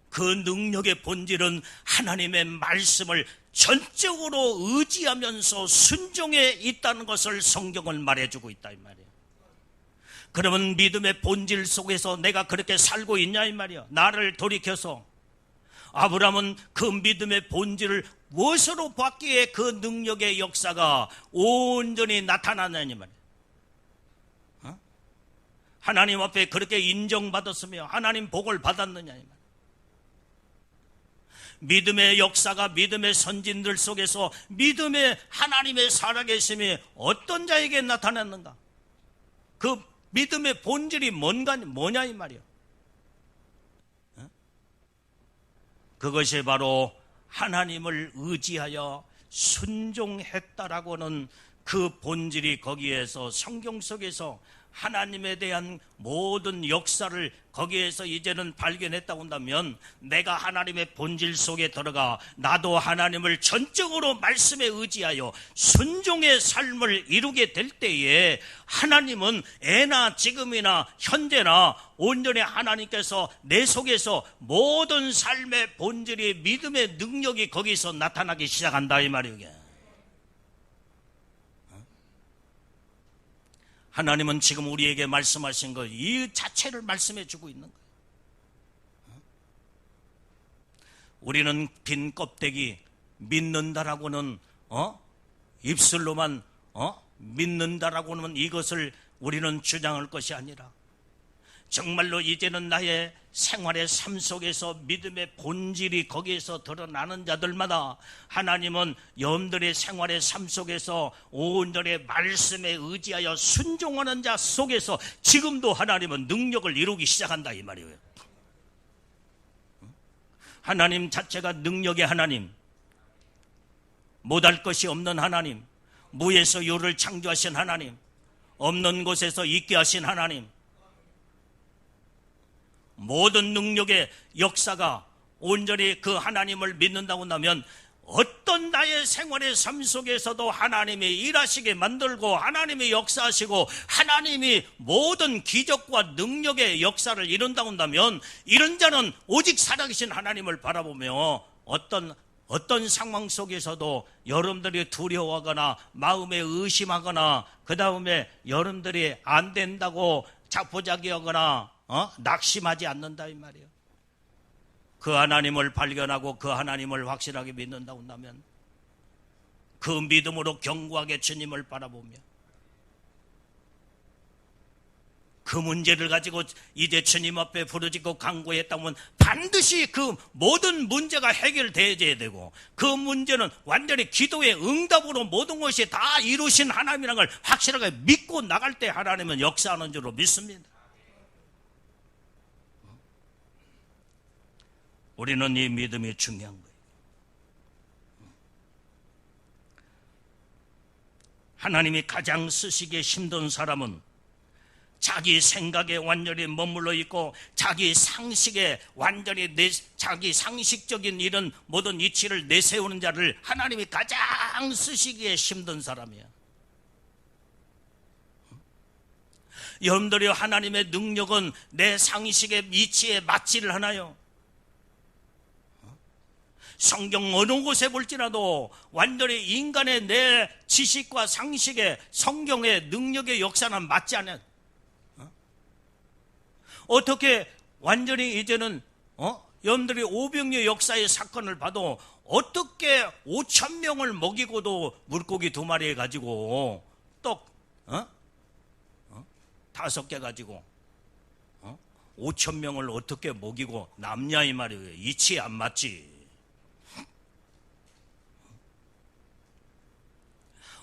그 능력의 본질은 하나님의 말씀을 전적으로 의지하면서 순종해 있다는 것을 성경은 말해주고 있다 이 말이에요. 그러면 믿음의 본질 속에서 내가 그렇게 살고 있냐 이 말이야. 나를 돌이켜서 아브라함은 그 믿음의 본질을 무엇으로 봤기에 그 능력의 역사가 온전히 나타나느냐 말이야. 하나님 앞에 그렇게 인정받았으며 하나님 복을 받았느냐 이 말이야. 믿음의 역사가 믿음의 선진들 속에서 믿음의 하나님의 살아계심이 어떤 자에게 나타났는가? 그 믿음의 본질이 뭐냐 이 말이야. 그것이 바로 하나님을 의지하여 순종했다라고는 그 본질이 거기에서 성경 속에서 하나님에 대한 모든 역사를 거기에서 이제는 발견했다고 한다면 내가 하나님의 본질 속에 들어가 나도 하나님을 전적으로 말씀에 의지하여 순종의 삶을 이루게 될 때에 하나님은 애나 지금이나 현재나 온전히 하나님께서 내 속에서 모든 삶의 본질이 믿음의 능력이 거기서 나타나기 시작한다 이 말이에요. 하나님은 지금 우리에게 말씀하신 것 이 자체를 말씀해 주고 있는 거예요. 우리는 빈 껍데기 믿는다라고는 입술로만 믿는다라고는 이것을 우리는 주장할 것이 아니라 정말로 이제는 나의 생활의 삶 속에서 믿음의 본질이 거기에서 드러나는 자들마다 하나님은 여러분들의 생활의 삶 속에서 온전히 말씀에 의지하여 순종하는 자 속에서 지금도 하나님은 능력을 이루기 시작한다 이 말이에요. 하나님 자체가 능력의 하나님, 못할 것이 없는 하나님, 무에서 유를 창조하신 하나님, 없는 곳에서 있게 하신 하나님, 모든 능력의 역사가 온전히 그 하나님을 믿는다고 하면 어떤 나의 생활의 삶 속에서도 하나님이 일하시게 만들고 하나님이 역사하시고 하나님이 모든 기적과 능력의 역사를 이룬다고 한다면 이런 자는 오직 살아계신 하나님을 바라보며 어떤 상황 속에서도 여러분들이 두려워하거나 마음에 의심하거나 그 다음에 여러분들이 안 된다고 자포자기하거나 낙심하지 않는다 이 말이에요. 그 하나님을 발견하고 그 하나님을 확실하게 믿는다고 한다면 그 믿음으로 견고하게 주님을 바라보며 그 문제를 가지고 이제 주님 앞에 부르짖고 간구했다면 반드시 그 모든 문제가 해결되어야 되고 그 문제는 완전히 기도의 응답으로 모든 것이 다 이루신 하나님이라는 걸 확실하게 믿고 나갈 때 하나님은 역사하는 줄로 믿습니다. 우리는 이 믿음이 중요한 거예요. 하나님이 가장 쓰시기에 힘든 사람은 자기 생각에 완전히 머물러 있고 자기 상식에 완전히 자기 상식적인 이런 모든 이치를 내세우는 자를 하나님이 가장 쓰시기에 힘든 사람이야. 여러분들이 하나님의 능력은 내 상식의 이치에 맞지를 않아요. 성경 어느 곳에 볼지라도 완전히 인간의 내 지식과 상식에 성경의 능력의 역사는 맞지 않아요. 어떻게 완전히 이제는 여러분들이 오병이어 역사의 사건을 봐도 어떻게 5,000명을 먹이고도 물고기 2마리 가지고 떡 5개 가지고 5,000명을 어떻게 먹이고 남냐 이 말이에요. 이치에 안 맞지.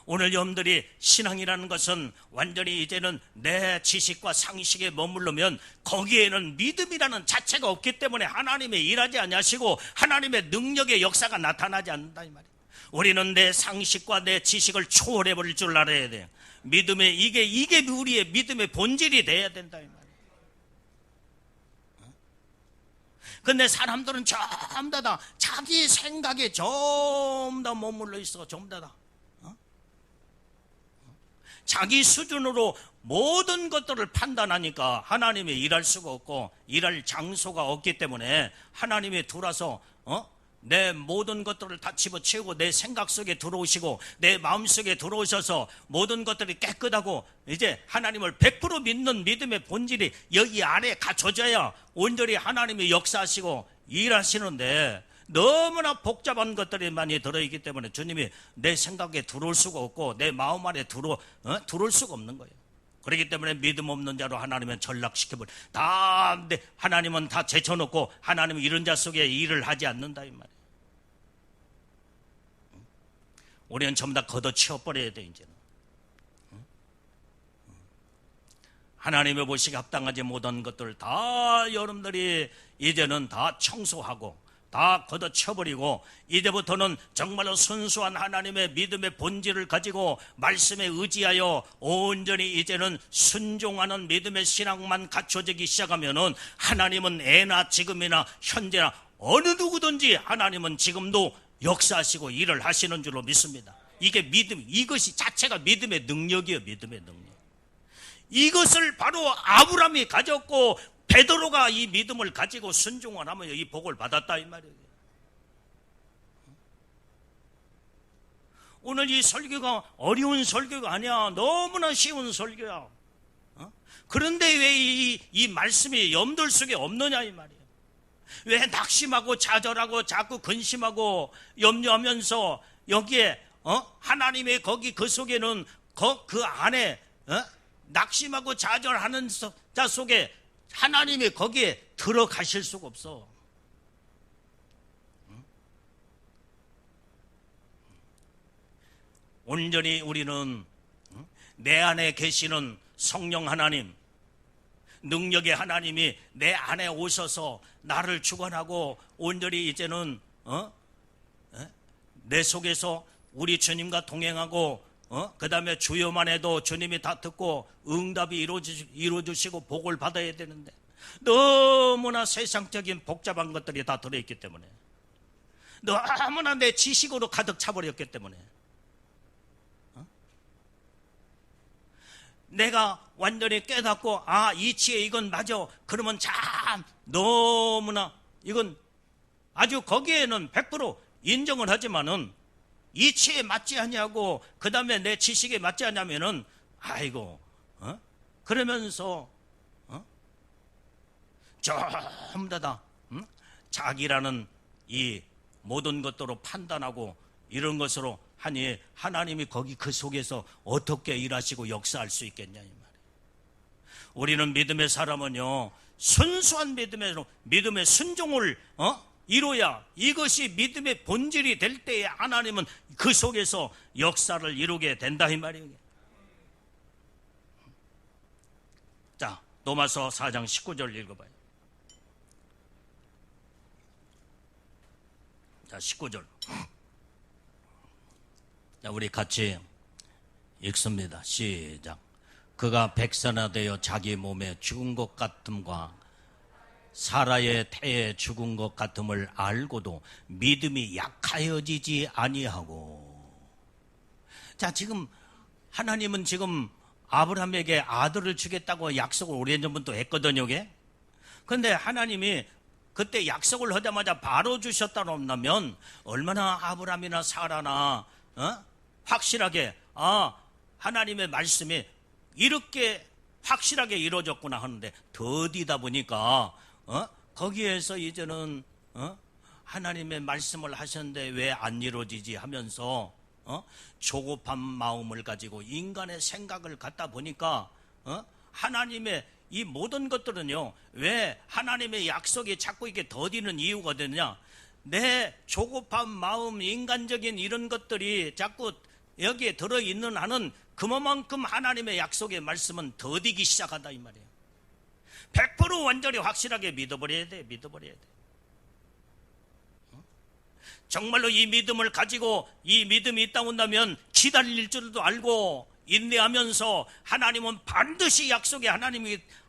오늘 여러분들이 신앙이라는 것은 완전히 이제는 내 지식과 상식에 머무르면 거기에는 믿음이라는 자체가 없기 때문에 하나님의 일하지 아니하시고 하나님의 능력의 역사가 나타나지 않는다 이 말이에요. 우리는 내 상식과 내 지식을 초월해 버릴 줄 알아야 돼요. 믿음의 이게 우리의 믿음의 본질이 돼야 된다 이 말이에요. 근데 사람들은 전부 다 자기 생각에 전부 다 머물러 있어. 전부 다 자기 수준으로 모든 것들을 판단하니까 하나님이 일할 수가 없고 일할 장소가 없기 때문에 하나님이 들어와서 내 모든 것들을 다 집어치우고 내 생각 속에 들어오시고 내 마음 속에 들어오셔서 모든 것들이 깨끗하고 이제 하나님을 100% 믿는 믿음의 본질이 여기 안에 갖춰져야 온전히 하나님이 역사하시고 일하시는데 너무나 복잡한 것들이 많이 들어있기 때문에 주님이 내 생각에 들어올 수가 없고 내 마음 안에 들어올 수가 없는 거예요. 그렇기 때문에 믿음 없는 자로 하나님은 전락시켜버려. 하나님은 다 제쳐놓고 하나님은 이런 자 속에 일을 하지 않는다 이 말이에요. 우리는 전부 다 걷어치워버려야 돼 이제는. 하나님의 보시기에 합당하지 못한 것들 다 여러분들이 이제는 다 청소하고 다 걷어쳐버리고 이제부터는 정말로 순수한 하나님의 믿음의 본질을 가지고 말씀에 의지하여 온전히 이제는 순종하는 믿음의 신앙만 갖춰지기 시작하면은 하나님은 애나 지금이나 현재나 어느 누구든지 하나님은 지금도 역사하시고 일을 하시는 줄로 믿습니다. 이게 믿음, 이것이 자체가 믿음의 능력이에요. 믿음의 능력. 이것을 바로 아브라함이 가졌고 베드로가 이 믿음을 가지고 순종을 하며 이 복을 받았다 이 말이에요. 오늘 이 설교가 어려운 설교가 아니야. 너무나 쉬운 설교야. 그런데 왜 이 말씀이 염들 속에 없느냐 이 말이에요. 왜 낙심하고 좌절하고 자꾸 근심하고 염려하면서 여기에 하나님의 거기 그 속에는 그 안에 낙심하고 좌절하는 자 속에 하나님이 거기에 들어가실 수가 없어. 온전히 우리는 내 안에 계시는 성령 하나님, 능력의 하나님이 내 안에 오셔서 나를 주관하고 온전히 이제는 내 속에서 우리 주님과 동행하고 그 다음에 주여만 해도 주님이 다 듣고 응답이 이루어주시고 복을 받아야 되는데 너무나 세상적인 복잡한 것들이 다 들어있기 때문에, 너무나 내 지식으로 가득 차버렸기 때문에, 내가 완전히 깨닫고 이치에 이건 맞아 그러면 참 너무나 이건 아주 거기에는 100% 인정을 하지만은 이치에 맞지 않냐고 그 다음에 내 지식에 맞지 않냐면은 아이고 그러면서 전부 다 자기라는 이 모든 것들로 판단하고 이런 것으로 하니 하나님이 거기 그 속에서 어떻게 일하시고 역사할 수 있겠냐 이 말이에요. 우리는 믿음의 사람은요 순수한 믿음의 순종을 이루어야 이것이 믿음의 본질이 될 때에 하나님은 그 속에서 역사를 이루게 된다 이 말이에요. 자, 로마서 4장 19절 읽어봐요. 자, 19절. 자, 우리 같이 읽습니다. 시작. 그가 백선화되어 자기 몸에 죽은 것 같음과 사라의 태에 죽은 것 같음을 알고도 믿음이 약하여지지 아니하고. 자, 지금 하나님은 지금 아브라함에게 아들을 주겠다고 약속을 오래전부터 했거든요. 그런데 하나님이 그때 약속을 하자마자 바로 주셨다 놓으면 얼마나 아브라함이나 사라나 확실하게 하나님의 말씀이 이렇게 확실하게 이루어졌구나 하는데, 더디다 보니까 거기에서 이제는 하나님의 말씀을 하셨는데 왜 안 이루어지지 하면서 조급한 마음을 가지고 인간의 생각을 갖다 보니까 하나님의 이 모든 것들은요 왜 하나님의 약속이 자꾸 이렇게 더디는 이유가 되느냐, 내 조급한 마음, 인간적인 이런 것들이 자꾸 여기에 들어있는 한은 그만큼 하나님의 약속의 말씀은 더디기 시작한다 이 말이에요. 100% 완전히 확실하게 믿어버려야 돼. 정말로 이 믿음을 가지고 이 믿음이 있다 온다면 기다릴 줄도 알고 인내하면서 하나님은 반드시 약속의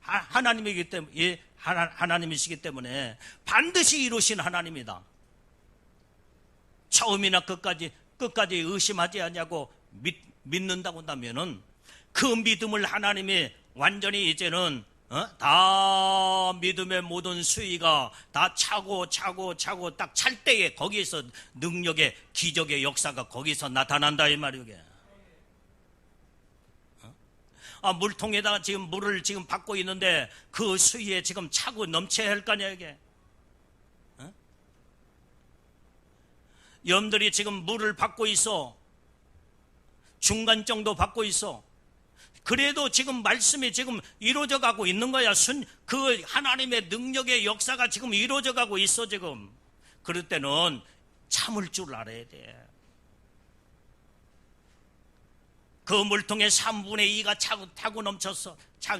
하나님이기 때문에, 하나님이시기 때문에 반드시 이루신 하나님이다. 처음이나 끝까지 의심하지 않냐고 믿는다고 한다면은 그 믿음을 하나님이 완전히 이제는 다 믿음의 모든 수위가 다 차고 딱 찰 때에 거기에서 능력의 기적의 역사가 거기서 나타난다 이 말이게. 물통에다가 지금 물을 지금 받고 있는데 그 수위에 지금 차고 넘쳐야 할 거 아니야 이게. 염들이 지금 물을 받고 있어. 중간 정도 받고 있어. 그래도 지금 말씀이 지금 이루어져 가고 있는 거야. 그 하나님의 능력의 역사가 지금 이루어져 가고 있어 지금. 그럴 때는 참을 줄 알아야 돼. 그 물통에 3분의 2가 타고 넘쳤어.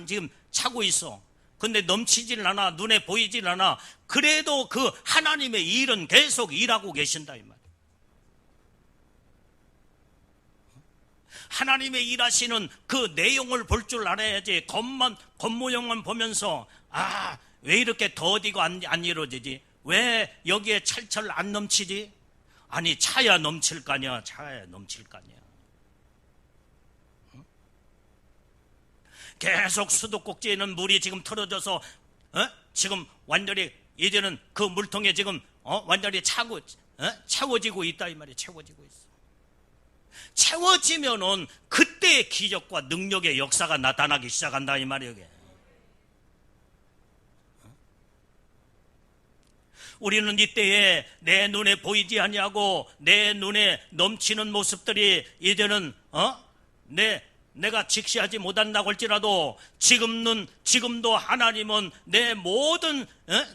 지금 차고 있어. 근데 넘치질 않아. 눈에 보이질 않아. 그래도 그 하나님의 일은 계속 일하고 계신다 이 말. 하나님의 일하시는 그 내용을 볼 줄 알아야지. 겉모형만 보면서 왜 이렇게 더디고 안 이루어지지? 왜 여기에 찰철 안 넘치지? 아니 차야 넘칠 거 아니야. 계속 수도꼭지에는 물이 지금 틀어져서 지금 완전히 이제는 그 물통에 지금 완전히 채워지고 있다 이 말이야. 채워지고 있어. 채워지면은 그때의 기적과 능력의 역사가 나타나기 시작한다 이 말이에요. 우리는 이때에 내 눈에 보이지 아니하고 내 눈에 넘치는 모습들이 이제는 내 내가 직시하지 못한다고 할지라도 지금도 하나님은 내 모든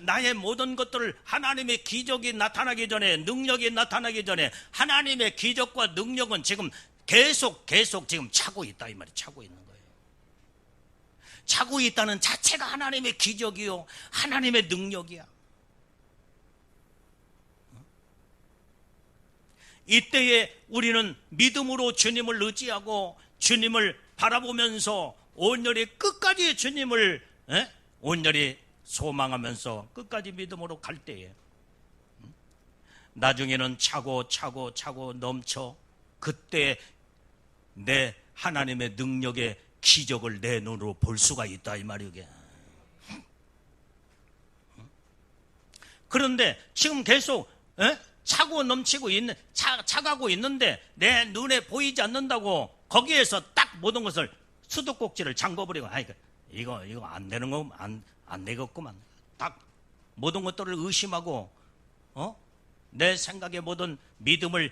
나의 모든 것들을 하나님의 기적이 나타나기 전에, 능력이 나타나기 전에 하나님의 기적과 능력은 지금 계속 지금 차고 있다 이 말이, 차고 있는 거예요. 차고 있다는 자체가 하나님의 기적이요, 하나님의 능력이야. 이때에 우리는 믿음으로 주님을 의지하고 주님을 바라보면서 온전히 끝까지 주님을 온전히 소망하면서 끝까지 믿음으로 갈 때에 나중에는 차고 넘쳐, 그때 내 하나님의 능력의 기적을 내 눈으로 볼 수가 있다 이 말이게. 그런데 지금 계속 차고 넘치고 차가고 있는데 내 눈에 보이지 않는다고 거기에서 딱 모든 것을 수도꼭지를 잠궈버리고, 이거 안 되는 거 안 되겠구만. 딱 모든 것들을 의심하고 내 생각의 모든 믿음의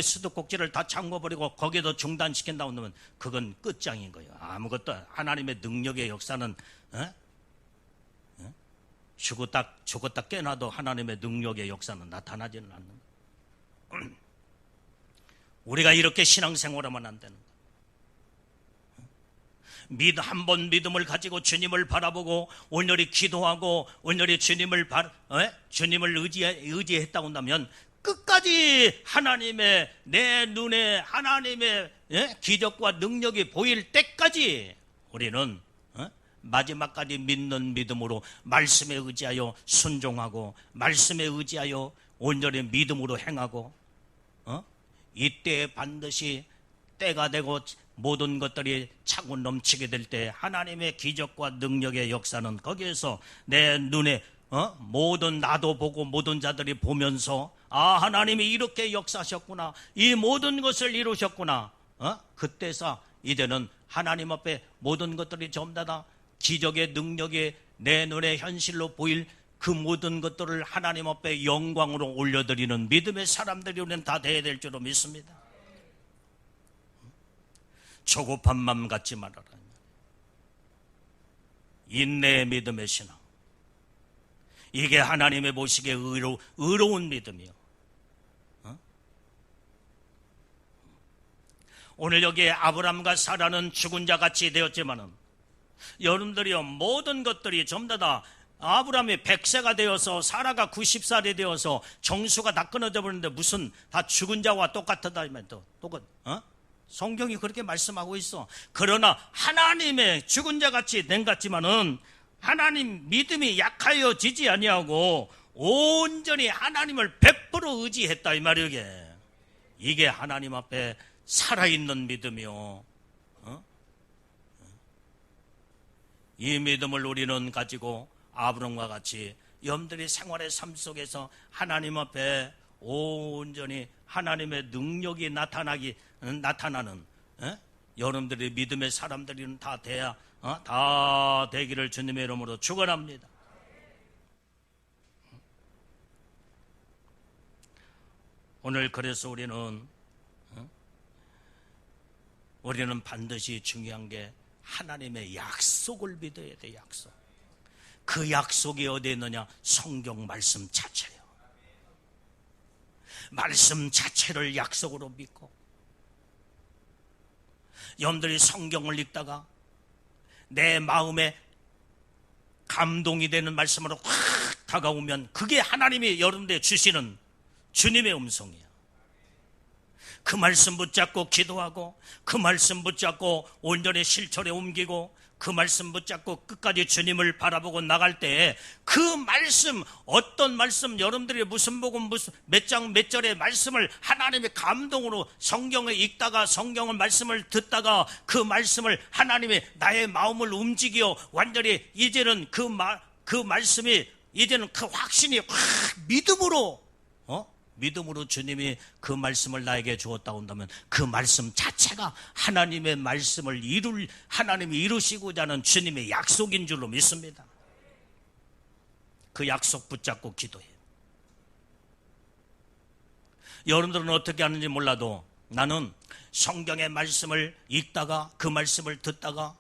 수도꼭지를 다 잠궈버리고 거기에도 중단시킨다고 하면 그건 끝장인 거예요. 아무것도 하나님의 능력의 역사는 죽었다 깨나도 하나님의 능력의 역사는 나타나지는 않는 거예요. 우리가 이렇게 신앙생활하면 안 되는 거예요. 한번 믿음을 가지고 주님을 바라보고 온전히 기도하고 온전히 주님을 의지했다고 한다면 끝까지 하나님의, 내 눈에 하나님의 기적과 능력이 보일 때까지 우리는 마지막까지 믿는 믿음으로 말씀에 의지하여 순종하고 말씀에 의지하여 온전히 믿음으로 행하고 이때에 반드시 때가 되고 모든 것들이 차고 넘치게 될 때 하나님의 기적과 능력의 역사는 거기에서 내 눈에 모든 나도 보고 모든 자들이 보면서 하나님이 이렇게 역사하셨구나, 이 모든 것을 이루셨구나. 그때서 이제는 하나님 앞에 모든 것들이 전부 다 기적의 능력이 내 눈에 현실로 보일 그 모든 것들을 하나님 앞에 영광으로 올려드리는 믿음의 사람들이 우리는 다 되어야 될 줄로 믿습니다. 조급한 마음 갖지 말아라. 인내의 믿음의 신앙, 이게 하나님의 보시기에 의로운 믿음이요. 오늘 여기에 아브람과 사라는 죽은 자 같이 되었지만은 여러분들이요, 모든 것들이 전부 다 아브람이 100세가 되어서 사라가 90살이 되어서 정수가 다 끊어져 버리는데 무슨 다 죽은 자와 똑같다 성경이 그렇게 말씀하고 있어. 그러나 하나님의 죽은 자 같이 된 같지만은 하나님 믿음이 약하여지지 아니하고 온전히 하나님을 100% 의지했다 이 말이게. 이게 하나님 앞에 살아있는 믿음이요. 이 믿음을 우리는 가지고 아브람과 같이 여러분들이 생활의 삶 속에서 하나님 앞에 온전히 하나님의 능력이 나타나는 여러분들의 믿음의 사람들이 다 돼야 다 되기를 주님의 이름으로 축원합니다. 오늘 그래서 우리는 반드시 중요한 게 하나님의 약속을 믿어야 돼. 약속. 그 약속이 어디에 있느냐? 성경 말씀 자체예요. 말씀 자체를 약속으로 믿고 여러분들이 성경을 읽다가 내 마음에 감동이 되는 말씀으로 확 다가오면 그게 하나님이 여러분들에게 주시는 주님의 음성이에요. 그 말씀 붙잡고 기도하고 그 말씀 붙잡고 온전히 실천에 옮기고 그 말씀 붙잡고 끝까지 주님을 바라보고 나갈 때 그 말씀, 어떤 말씀, 여러분들이 무슨 복음 무슨 몇 장 몇 절의 말씀을 하나님의 감동으로 성경을 읽다가 성경을 말씀을 듣다가 그 말씀을 하나님의 나의 마음을 움직여 완전히 이제는 그 말씀이 이제는 그 확신이 확 믿음으로 주님이 그 말씀을 나에게 주었다고 한다면 그 말씀 자체가 하나님의 말씀을 하나님이 이루시고자 하는 주님의 약속인 줄로 믿습니다. 그 약속 붙잡고 기도해. 여러분들은 어떻게 하는지 몰라도 나는 성경의 말씀을 읽다가 그 말씀을 듣다가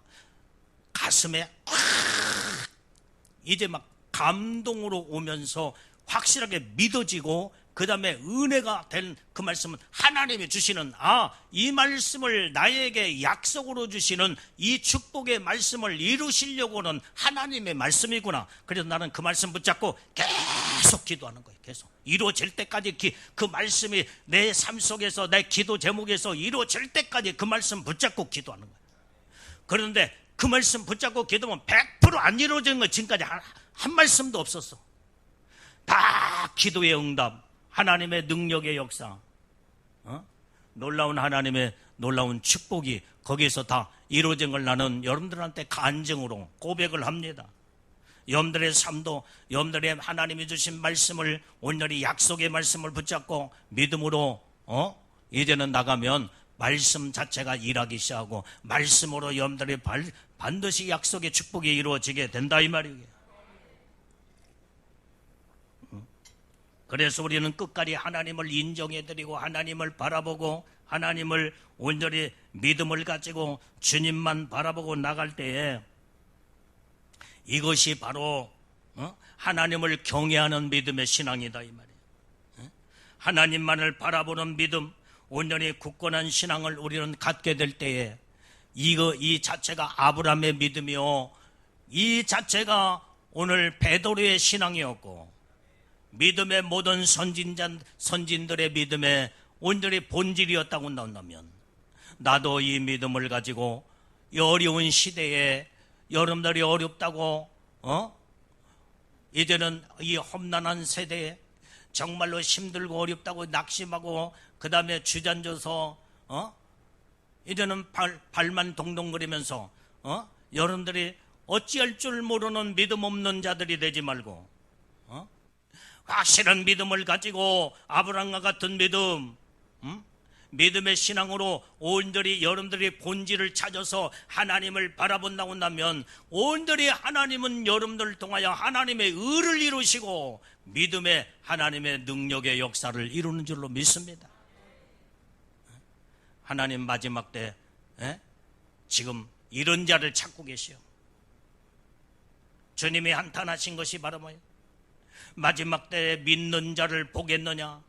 가슴에 이제 막 감동으로 오면서 확실하게 믿어지고 그 다음에 은혜가 된 그 말씀은 하나님이 주시는 이 말씀을 나에게 약속으로 주시는 이 축복의 말씀을 이루시려고는 하나님의 말씀이구나. 그래서 나는 그 말씀 붙잡고 계속 기도하는 거예요. 계속 이루어질 때까지 그 말씀이 내 삶 속에서 내 기도 제목에서 이루어질 때까지 그 말씀 붙잡고 기도하는 거예요. 그런데 그 말씀 붙잡고 기도하면 100% 안 이루어지는 거 지금까지 한 말씀도 없었어. 다 기도의 응답, 하나님의 능력의 역사, 놀라운 하나님의 놀라운 축복이 거기에서 다 이루어진 걸 나는 여러분들한테 간증으로 고백을 합니다. 여러분들의 삶도 여러분들의 하나님이 주신 말씀을 온전히 약속의 말씀을 붙잡고 믿음으로 이제는 나가면 말씀 자체가 일하기 시작하고 말씀으로 여러분들이 반드시 약속의 축복이 이루어지게 된다 이 말이에요. 그래서 우리는 끝까지 하나님을 인정해드리고 하나님을 바라보고 하나님을 온전히 믿음을 가지고 주님만 바라보고 나갈 때에 이것이 바로 하나님을 경외하는 믿음의 신앙이다 이 말이에요. 하나님만을 바라보는 믿음, 온전히 굳건한 신앙을 우리는 갖게 될 때에 이 자체가 아브라함의 믿음이요, 이 자체가 오늘 베드로의 신앙이었고 믿음의 모든 선진들의 믿음의 온전히 본질이었다고 나온다면 나도 이 믿음을 가지고 이 어려운 시대에 여러분들이 어렵다고 이제는 이 험난한 세대에 정말로 힘들고 어렵다고 낙심하고 그 다음에 주저앉아서 이제는 발만 동동거리면서 여러분들이 어찌할 줄 모르는 믿음 없는 자들이 되지 말고 확실한 믿음을 가지고 아브라함과 같은 믿음, 믿음의 신앙으로 온전히 여러분들이 본질을 찾아서 하나님을 바라본다고 한다면 온전히 하나님은 여러분들을 통하여 하나님의 의를 이루시고 믿음의 하나님의 능력의 역사를 이루는 줄로 믿습니다. 하나님 마지막 때 지금 이런 자를 찾고 계시오. 주님이 한탄하신 것이 바로 뭐예요? 마지막 때에 믿는 자를 보겠느냐?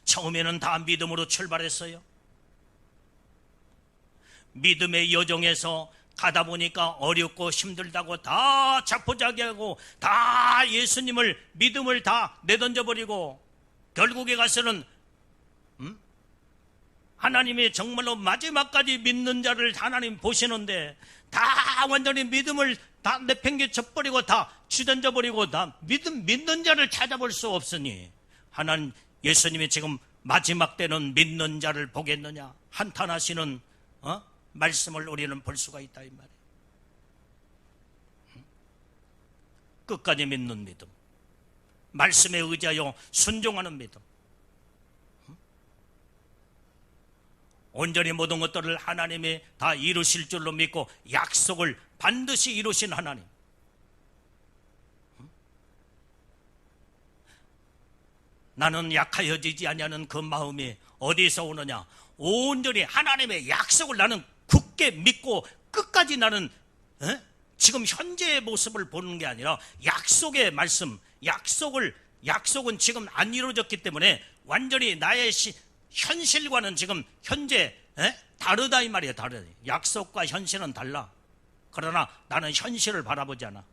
처음에는 다 믿음으로 출발했어요. 믿음의 여정에서 가다 보니까 어렵고 힘들다고 다 자포자기하고 다 예수님을 믿음을 다 내던져버리고 결국에 가서는 하나님이 정말로 마지막까지 믿는 자를 하나님 보시는데 다 완전히 믿음을 다 내팽개쳐버리고 다 주던져버리고 다 믿는 자를 찾아볼 수 없으니 하나님 예수님이 지금 마지막 때는 믿는 자를 보겠느냐 한탄하시는 말씀을 우리는 볼 수가 있다 이 말이에요. 끝까지 믿는 믿음, 말씀에 의지하여 순종하는 믿음, 온전히 모든 것들을 하나님이 다 이루실 줄로 믿고 약속을 반드시 이루신 하나님. 나는 약하여지지 아니하는 그 마음이 어디서 오느냐? 온전히 하나님의 약속을 나는 굳게 믿고 끝까지 나는 지금 현재의 모습을 보는 게 아니라 약속의 말씀, 약속은 지금 안 이루어졌기 때문에 완전히 나의 현실과는 지금 현재 다르다 이 말이에요. 다르다. 약속과 현실은 달라. 그러나 나는 현실을 바라보지 않아.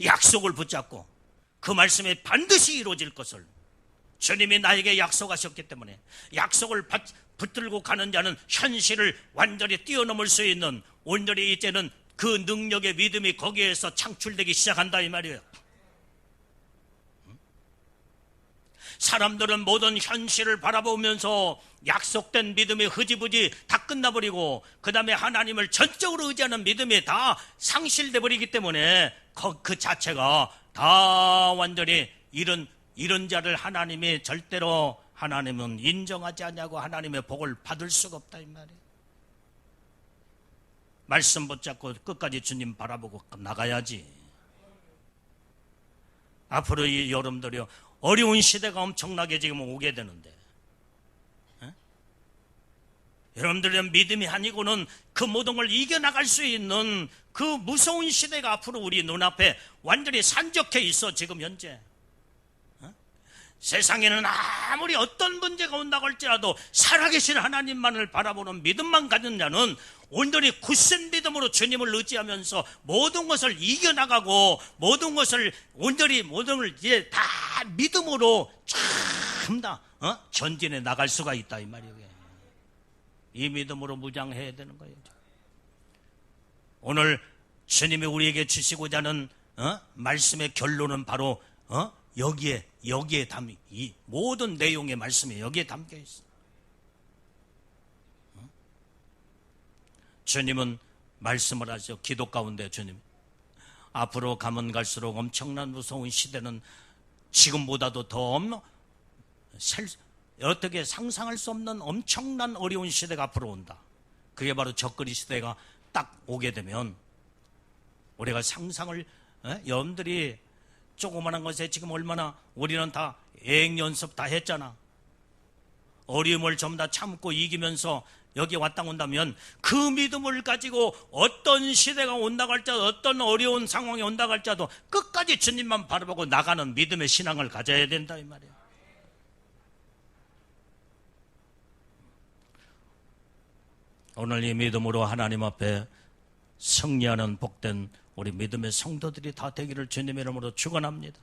약속을 붙잡고 그 말씀이 반드시 이루어질 것을 주님이 나에게 약속하셨기 때문에 약속을 붙들고 가는 자는 현실을 완전히 뛰어넘을 수 있는 온전히 이제는 그 능력의 믿음이 거기에서 창출되기 시작한다 이 말이에요. 사람들은 모든 현실을 바라보면서 약속된 믿음이 흐지부지 다 끝나버리고 그 다음에 하나님을 전적으로 의지하는 믿음이 다 상실돼 버리기 때문에 그 자체가 다 완전히 이런 자를 하나님이 절대로 하나님은 인정하지 않냐고 하나님의 복을 받을 수가 없다 이 말이에요. 말씀 붙잡고 끝까지 주님 바라보고 나가야지. 앞으로 이 여러분들이 어려운 시대가 엄청나게 지금 오게 되는데, 여러분들의 믿음이 아니고는 그 모든 걸 이겨나갈 수 있는 그 무서운 시대가 앞으로 우리 눈앞에 완전히 산적해 있어. 지금 현재 세상에는 아무리 어떤 문제가 온다고 할지라도 살아계신 하나님만을 바라보는 믿음만 가진 자는 온전히 굳센 믿음으로 주님을 의지하면서 모든 것을 이겨나가고 모든 것을 온전히 모든 걸 이제 다 믿음으로 참 다 전진해 나갈 수가 있다 이 말이에요. 이 믿음으로 무장해야 되는 거예요. 오늘 주님이 우리에게 주시고자 하는 말씀의 결론은 바로 여기에 이 모든 내용의 말씀이 여기에 담겨 있어. 주님은 말씀을 하죠. 기도 가운데 주님, 앞으로 가면 갈수록 엄청난 무서운 시대는 지금보다도 더 어떻게 상상할 수 없는 엄청난 어려운 시대가 앞으로 온다. 그게 바로 적그리 시대가 딱 오게 되면 우리가 상상을, 여러분들이 조그마한 것에 지금 얼마나 우리는 다 애행 연습 다 했잖아. 어려움을 전부 다 참고 이기면서 여기 왔다 온다면 그 믿음을 가지고 어떤 시대가 온다고 할지라도 어떤 어려운 상황이 온다고 할지라도 끝까지 주님만 바라보고 나가는 믿음의 신앙을 가져야 된다 이 말이야. 오늘 이 믿음으로 하나님 앞에 승리하는 복된 우리 믿음의 성도들이 다 되기를 주님의 이름으로 축원합니다.